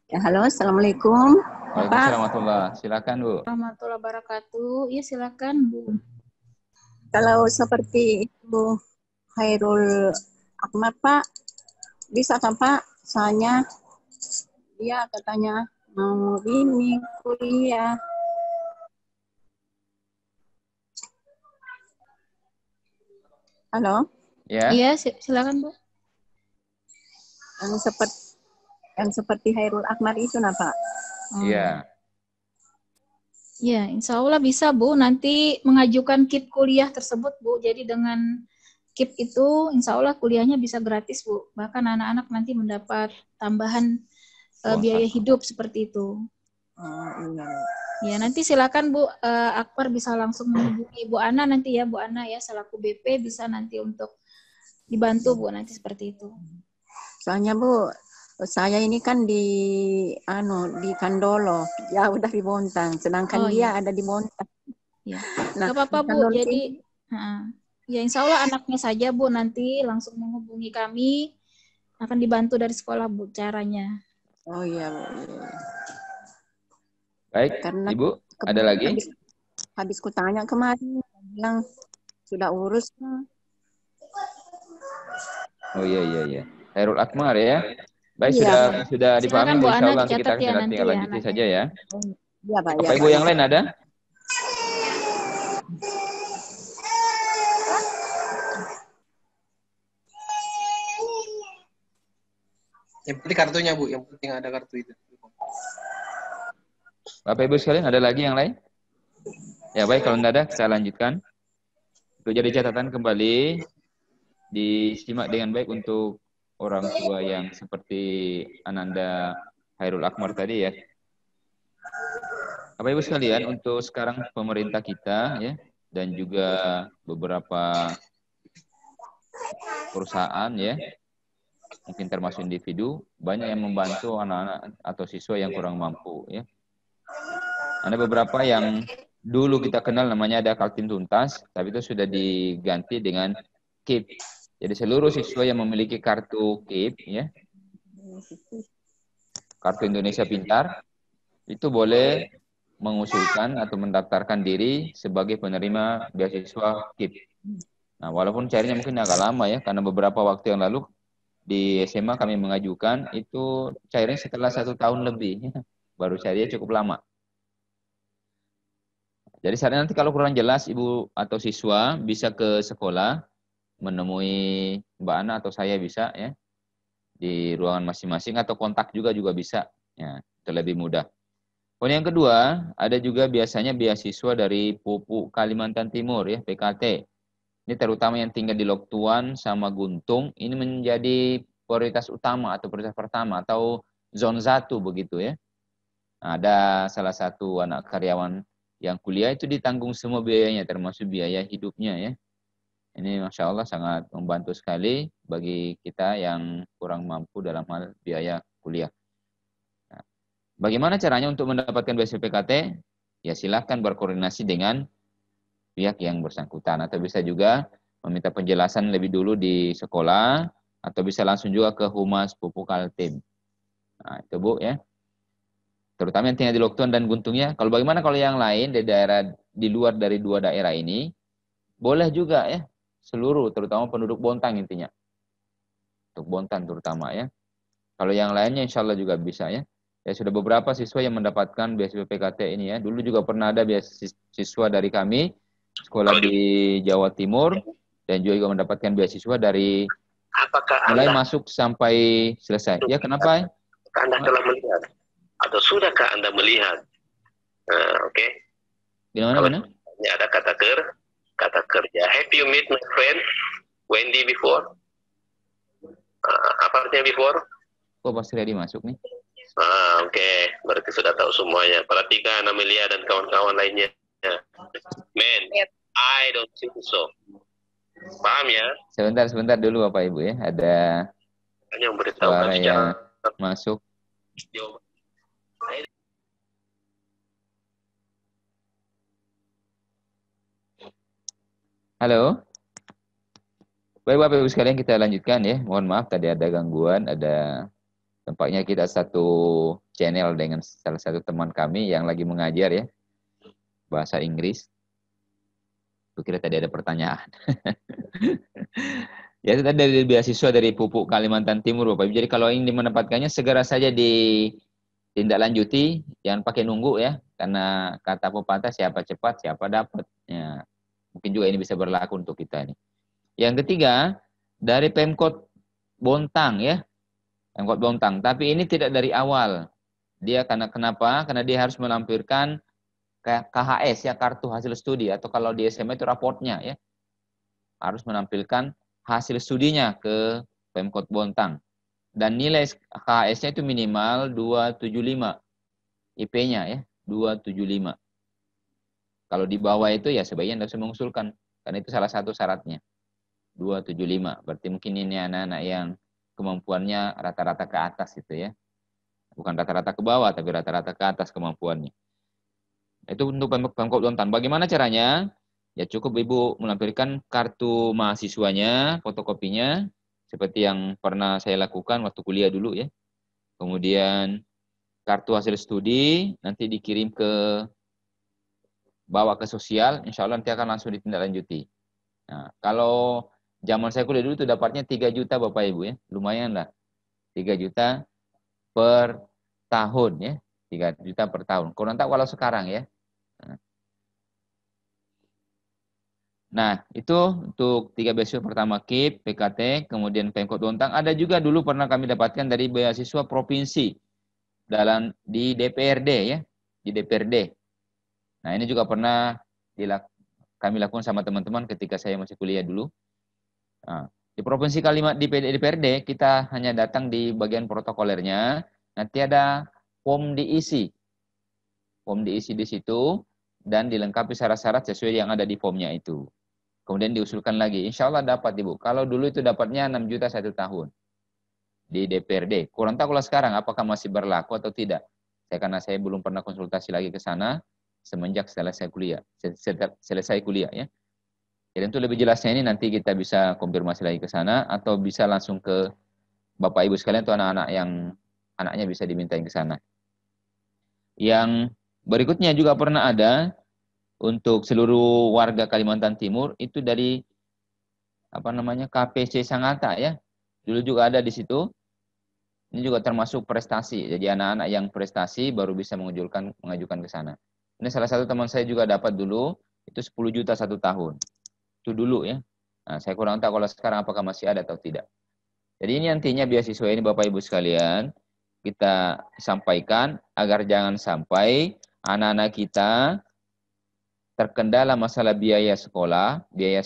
Ya, halo, Assalamualaikum. Waalaikumsalam warahmatullahi. Silakan Bu. Warahmatullahi wabarakatuh. Ya silakan Bu. Kalau seperti itu Khairul Akmal Pak, bisa kan Pak? Soalnya dia katanya Mau ini kuliah. Halo? Ya. Iya, silakan Bu. Yang seperti Hairul Akmar itu, nah Pak. Iya. Ya, insya Allah bisa Bu. Nanti mengajukan KIP kuliah tersebut Bu. Jadi dengan KIP itu insya Allah kuliahnya bisa gratis Bu. Bahkan anak-anak nanti mendapat tambahan biaya hidup seperti itu. Oh, iya. Ya, nanti silakan Bu Akbar bisa langsung menghubungi Bu Ana nanti ya, Bu Ana ya selaku BP bisa nanti untuk dibantu Bu nanti seperti itu. Soalnya Bu, saya ini kan di Kandolo, jauh dari Bontang, sedangkan dia ada di Bontang. Ya. Nah, gak apa-apa Bu, jadi ya insya Allah anaknya saja Bu nanti langsung menghubungi kami, akan dibantu dari sekolah Bu caranya. Oh iya Bu. Baik, karena Ibu, ada lagi? Habis kutanya kemarin, bilang sudah urus. Oh iya. Hairul Akmar ya. Baik, iya, sudah dipahami. Insya Allah nanti kita tinggal lanjuti saja ya. Iya, Pak. Bapak Ibu yang lain ada? Yang penting kartunya Bu, yang penting ada kartu itu. Bapak Ibu sekalian, ada lagi yang lain? Ya baik, kalau tidak ada, kita lanjutkan. Untuk jadi catatan kembali, disimak dengan baik untuk orang tua yang seperti Ananda Hairul Akmar tadi ya. Bapak Ibu sekalian, untuk sekarang pemerintah kita ya, dan juga beberapa perusahaan ya, mungkin termasuk individu, banyak yang membantu anak-anak atau siswa yang kurang mampu ya. Ada beberapa yang dulu kita kenal namanya ada Kaltim Tuntas, tapi itu sudah diganti dengan KIP. Jadi seluruh siswa yang memiliki kartu KIP, ya, Kartu Indonesia Pintar, itu boleh mengusulkan atau mendaftarkan diri sebagai penerima beasiswa KIP. Nah, walaupun cairnya mungkin agak lama ya, karena beberapa waktu yang lalu di SMA kami mengajukan, itu cairnya setelah 1 tahun lebih. Baru cairnya cukup lama. Jadi saat nanti kalau kurang jelas Ibu atau siswa bisa ke sekolah menemui Mbak Ana atau saya bisa ya di ruangan masing-masing atau kontak juga bisa ya, itu lebih mudah. Kemudian yang kedua, ada juga biasanya beasiswa dari Pupuk Kalimantan Timur ya, PKT. Ini terutama yang tinggal di Lok Tuan sama Guntung, ini menjadi prioritas utama atau prioritas pertama atau zona 1 begitu ya. Nah, ada salah satu anak karyawan yang kuliah itu ditanggung semua biayanya, termasuk biaya hidupnya ya. Ini Masya Allah sangat membantu sekali bagi kita yang kurang mampu dalam hal biaya kuliah. Nah, bagaimana caranya untuk mendapatkan beasiswa PKT? Ya silahkan berkoordinasi dengan pihak yang bersangkutan. Atau bisa juga meminta penjelasan lebih dulu di sekolah, atau bisa langsung juga ke Humas Pupuk Kaltim. Nah itu Bu ya. Terutama yang tinggal di Lok Tuan dan Guntungnya. Kalau bagaimana kalau yang lain di daerah di luar dari 2 daerah ini, boleh juga ya, seluruh terutama penduduk Bontang intinya. Untuk Bontang terutama ya. Kalau yang lainnya insya Allah juga bisa ya. Ya sudah beberapa siswa yang mendapatkan beasiswa PKT ini ya. Dulu juga pernah ada beasiswa dari kami, sekolah di Jawa Timur, dan juga mendapatkan beasiswa dari mulai masuk sampai selesai. Ya kenapa? Anda telah melihat. Atau sudahkah Anda melihat? Oke. Gimana? Ini ada kata kerja. Have you met my friend Wendy before? Apa artinya before? Kok pasti ready masuk nih? Oke. Berarti sudah tahu semuanya. Perhatikan Amelia dan kawan-kawan lainnya. Man, I don't think so. Paham ya? Sebentar dulu Bapak Ibu ya. Ada suara yang masuk. Halo. Baik Bapak Ibu sekalian, kita lanjutkan ya. Mohon maaf tadi ada gangguan, ada tampaknya kita satu channel dengan salah satu teman kami yang lagi mengajar ya. Bahasa Inggris. Kukira tadi ada pertanyaan. Ya itu tadi dari beasiswa dari Pupuk Kalimantan Timur Bapak Ibu. Jadi kalau ingin mendapatkannya segera saja tindak lanjuti, jangan pakai nunggu ya, karena kata pepatah siapa cepat siapa dapat. Ya, mungkin juga ini bisa berlaku untuk kita nih. Yang ketiga, dari Pemkot Bontang ya, Pemkot Bontang. Tapi ini tidak dari awal. Dia kenapa? Karena dia harus melampirkan KHS ya, kartu hasil studi, atau kalau di SMA itu raportnya ya, harus menampilkan hasil studinya ke Pemkot Bontang. Dan nilai KHS-nya itu minimal 275 IP-nya ya, 275. Kalau di bawah itu ya sebaiknya Anda harus mengusulkan, karena itu salah satu syaratnya. 275. Berarti mungkin ini anak-anak yang kemampuannya rata-rata ke atas itu ya. Bukan rata-rata ke bawah, tapi rata-rata ke atas kemampuannya. Itu untuk Pemkot Bontang. Bagaimana caranya? Ya cukup Ibu melampirkan kartu mahasiswanya, fotokopinya, seperti yang pernah saya lakukan waktu kuliah dulu ya. Kemudian kartu hasil studi, nanti dikirim bawa ke sosial, insya Allah nanti akan langsung ditindaklanjuti. Nah, kalau zaman saya kuliah dulu itu dapatnya 3 juta Bapak Ibu ya, lumayan lah. 3 juta per tahun ya, 3 juta per tahun. Kurang tahu kalau sekarang ya. Nah, itu untuk 3 beasiswa pertama KIP, PKT, kemudian Pemkot Bontang. Ada juga dulu pernah kami dapatkan dari beasiswa provinsi di DPRD ya, di DPRD. Nah, ini juga pernah kami lakukan sama teman-teman ketika saya masih kuliah dulu. Nah, di Provinsi Kalimantan di DPRD kita hanya datang di bagian protokolernya, nanti ada form diisi. Form diisi di situ dan dilengkapi syarat-syarat sesuai yang ada di formnya itu. Kemudian diusulkan lagi. Insya Allah dapat Ibu. Kalau dulu itu dapatnya 6 juta 1 tahun di DPRD. Kurang tahu kalau sekarang apakah masih berlaku atau tidak. Karena saya belum pernah konsultasi lagi ke sana semenjak selesai kuliah ya. Jadi untuk lebih jelasnya ini nanti kita bisa konfirmasi lagi ke sana atau bisa langsung ke Bapak Ibu sekalian atau anak-anak yang anaknya bisa dimintain ke sana. Yang berikutnya juga pernah ada untuk seluruh warga Kalimantan Timur itu dari KPC Sangatta ya. Dulu juga ada di situ. Ini juga termasuk prestasi. Jadi anak-anak yang prestasi baru bisa mengajukan ke sana. Ini salah satu teman saya juga dapat dulu itu 10 juta 1 tahun. Itu dulu ya. Nah, saya kurang tahu kalau sekarang apakah masih ada atau tidak. Jadi ini nantinya beasiswa ini Bapak Ibu sekalian kita sampaikan agar jangan sampai anak-anak kita terkendala masalah biaya sekolah, biaya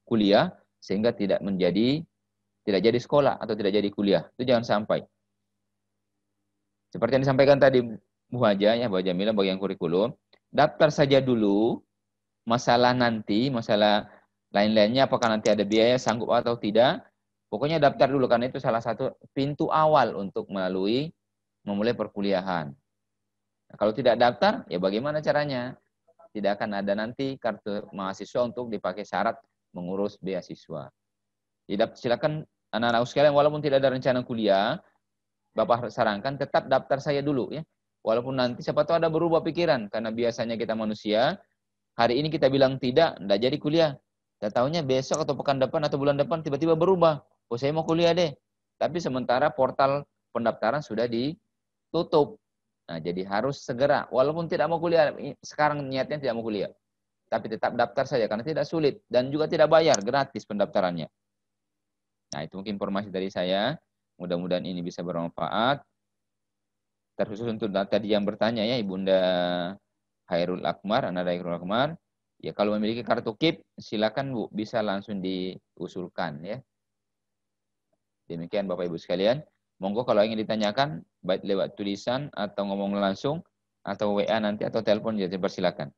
kuliah, sehingga tidak jadi sekolah atau tidak jadi kuliah. Itu jangan sampai. Seperti yang disampaikan tadi Bu Haja, ya, Bu Jamila bagian kurikulum, daftar saja dulu, masalah lain-lainnya apakah nanti ada biaya, sanggup atau tidak, pokoknya daftar dulu, karena itu salah satu pintu awal untuk memulai perkuliahan. Nah, kalau tidak daftar, ya bagaimana caranya? Tidak akan ada nanti kartu mahasiswa untuk dipakai syarat mengurus beasiswa. Jadi silakan anak-anak sekalian, walaupun tidak ada rencana kuliah, Bapak sarankan tetap daftar saya dulu ya. Walaupun nanti siapa tahu ada berubah pikiran, karena biasanya kita manusia, hari ini kita bilang tidak jadi kuliah. Dan tahunya besok atau pekan depan atau bulan depan tiba-tiba berubah. Oh saya mau kuliah deh. Tapi sementara portal pendaftaran sudah ditutup. Nah, jadi harus segera, walaupun tidak mau kuliah, sekarang niatnya tidak mau kuliah. Tapi tetap daftar saja, karena tidak sulit. Dan juga tidak bayar, gratis pendaftarannya. Nah, itu mungkin informasi dari saya. Mudah-mudahan ini bisa bermanfaat. Terkhusus untuk tadi yang bertanya ya, Ibunda Hairul Akmar, Anak Hairul Akmar. Ya, kalau memiliki kartu KIP, silakan Bu, bisa langsung diusulkan ya. Demikian Bapak Ibu sekalian. Monggo kalau ingin ditanyakan, baik lewat tulisan atau ngomong langsung, atau WA nanti, atau telepon, ya dipersilakan.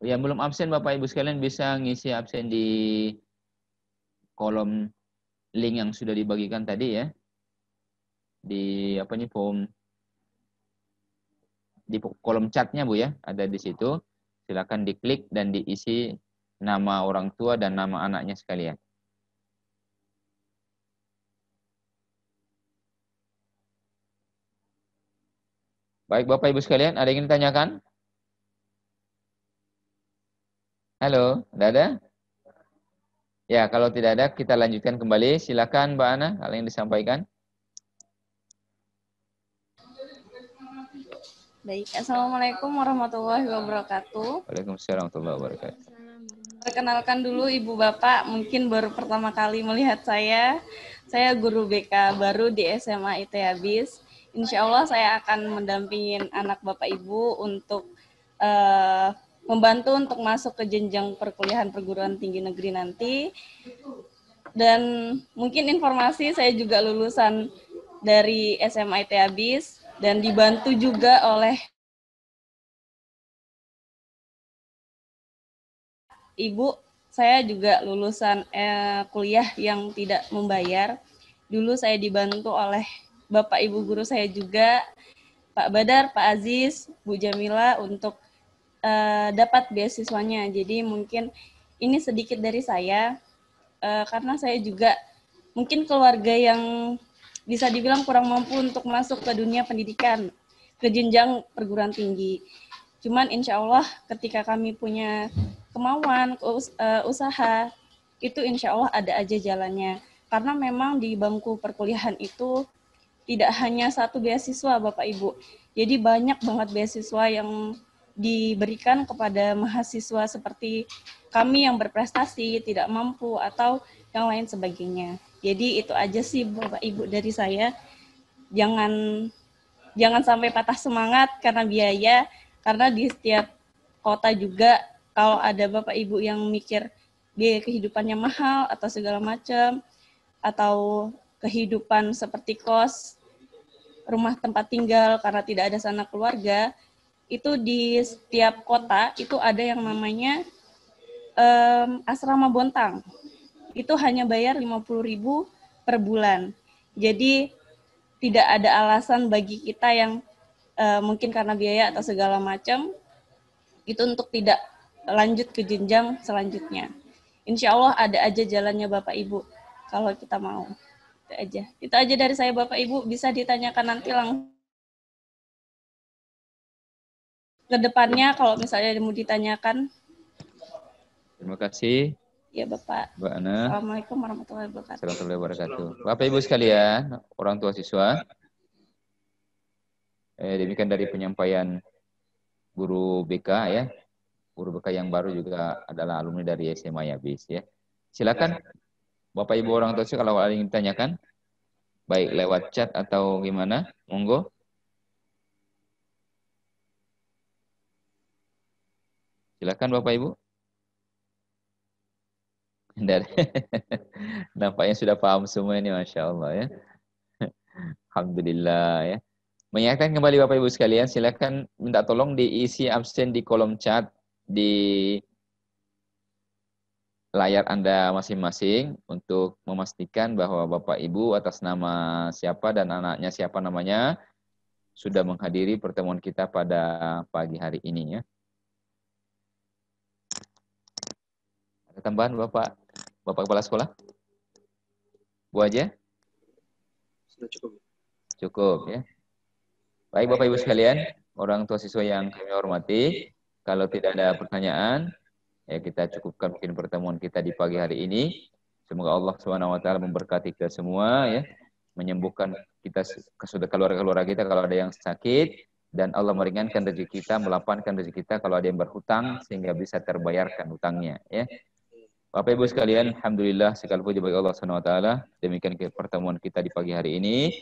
Yang belum absen Bapak Ibu sekalian bisa ngisi absen di kolom link yang sudah dibagikan tadi ya. Di form di kolom chatnya Bu ya, ada di situ. Silakan diklik dan diisi nama orang tua dan nama anaknya sekalian. Baik Bapak Ibu sekalian, ada yang ingin ditanyakan? Halo, ada? Ya, kalau tidak ada, kita lanjutkan kembali. Silakan Mbak Ana, hal yang disampaikan. Baik, Assalamualaikum warahmatullahi wabarakatuh. Waalaikumsalam warahmatullahi wabarakatuh. Perkenalkan dulu Ibu Bapak, mungkin baru pertama kali melihat saya. Saya guru BK baru di SMA IT Habis. Insya Allah saya akan mendampingin anak Bapak Ibu untuk membantu untuk masuk ke jenjang perkuliahan perguruan tinggi negeri nanti. Dan mungkin informasi saya juga lulusan dari SMA IT Habis dan dibantu juga oleh Ibu. Saya juga lulusan kuliah yang tidak membayar. Dulu saya dibantu oleh Bapak Ibu guru saya juga, Pak Badar, Pak Aziz, Bu Jamila untuk dapat beasiswanya. Jadi mungkin ini sedikit dari saya, karena saya juga mungkin keluarga yang bisa dibilang kurang mampu untuk masuk ke dunia pendidikan, ke jenjang perguruan tinggi. Cuman insya Allah ketika kami punya kemauan, usaha, itu insya Allah ada aja jalannya. Karena memang di bangku perkuliahan itu tidak hanya satu beasiswa Bapak Ibu. Jadi banyak banget beasiswa yang diberikan kepada mahasiswa seperti kami yang berprestasi, tidak mampu, atau yang lain sebagainya. Jadi itu aja sih Bapak Ibu dari saya. Jangan sampai patah semangat karena biaya, karena di setiap kota juga kalau ada Bapak Ibu yang mikir biaya kehidupannya mahal atau segala macam, atau kehidupan seperti kos, rumah tempat tinggal karena tidak ada sanak keluarga, itu di setiap kota itu ada yang namanya asrama Bontang. Itu hanya bayar 50.000 per bulan. Jadi tidak ada alasan bagi kita yang mungkin karena biaya atau segala macam itu untuk tidak lanjut ke jenjang selanjutnya. Insya Allah ada aja jalannya Bapak Ibu kalau kita mau. Itu aja dari saya Bapak Ibu, bisa ditanyakan nanti langsung ke depannya kalau misalnya mau ditanyakan. Terima kasih. Ya Bapak. Mbak Ana. Assalamualaikum warahmatullahi wabarakatuh. Warahmatullahi wabarakatuh. Bapak Ibu sekalian, orang tua siswa, demikian dari penyampaian guru BK ya. Guru BK yang baru juga adalah alumni dari SMA Habis ya. Silakan Bapak Ibu orang tua kalau ada yang ditanyakan, baik lewat chat atau gimana, monggo. Silakan Bapak Ibu. Nampaknya sudah paham semua ini, Masya Allah ya. Alhamdulillah ya. Mengingatkan kembali Bapak Ibu sekalian, silakan minta tolong diisi absen di kolom chat di layar Anda masing-masing untuk memastikan bahwa Bapak Ibu atas nama siapa dan anaknya siapa namanya sudah menghadiri pertemuan kita pada pagi hari ini ya. Ada tambahan Bapak Kepala Sekolah? Bu aja? Sudah cukup. Cukup ya. Baik Bapak Ibu sekalian, orang tua siswa yang kami hormati, kalau tidak ada pertanyaan, ya kita cukupkan mungkin pertemuan kita di pagi hari ini. Semoga Allah SWT memberkati kita semua ya, menyembuhkan kita keluarga-keluarga kita kalau ada yang sakit, dan Allah meringankan rezeki kita, melapangkan rezeki kita kalau ada yang berhutang sehingga bisa terbayarkan hutangnya ya. Bapak Ibu sekalian, alhamdulillah segala puji bagi Allah SWT. Demikian pertemuan kita di pagi hari ini.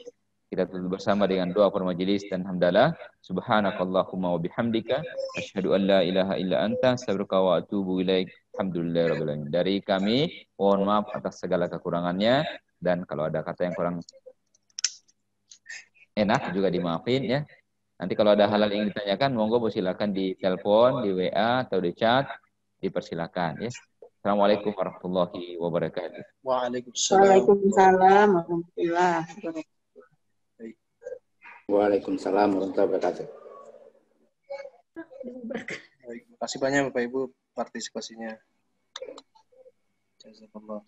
Kita tutup bersama dengan doa permajelis dan hamdalah. Subhanakallahumma wa bihamdika asyhadu an la ilaha illa anta astaghfiruka wa atubu ilaik. Alhamdulillahirabbil alamin. Dari kami mohon maaf atas segala kekurangannya, dan kalau ada kata yang kurang enak juga dimaafin ya. Nanti kalau ada hal-hal yang ditanyakan monggo silakan di telepon, di WA atau di chat, dipersilakan ya. Assalamualaikum warahmatullahi wabarakatuh. Waalaikumsalam warahmatullahi wabarakatuh. Waalaikumsalam warahmatullahi wabarakatuh. Baik, terima kasih banyak Bapak Ibu partisipasinya. Jazakallah.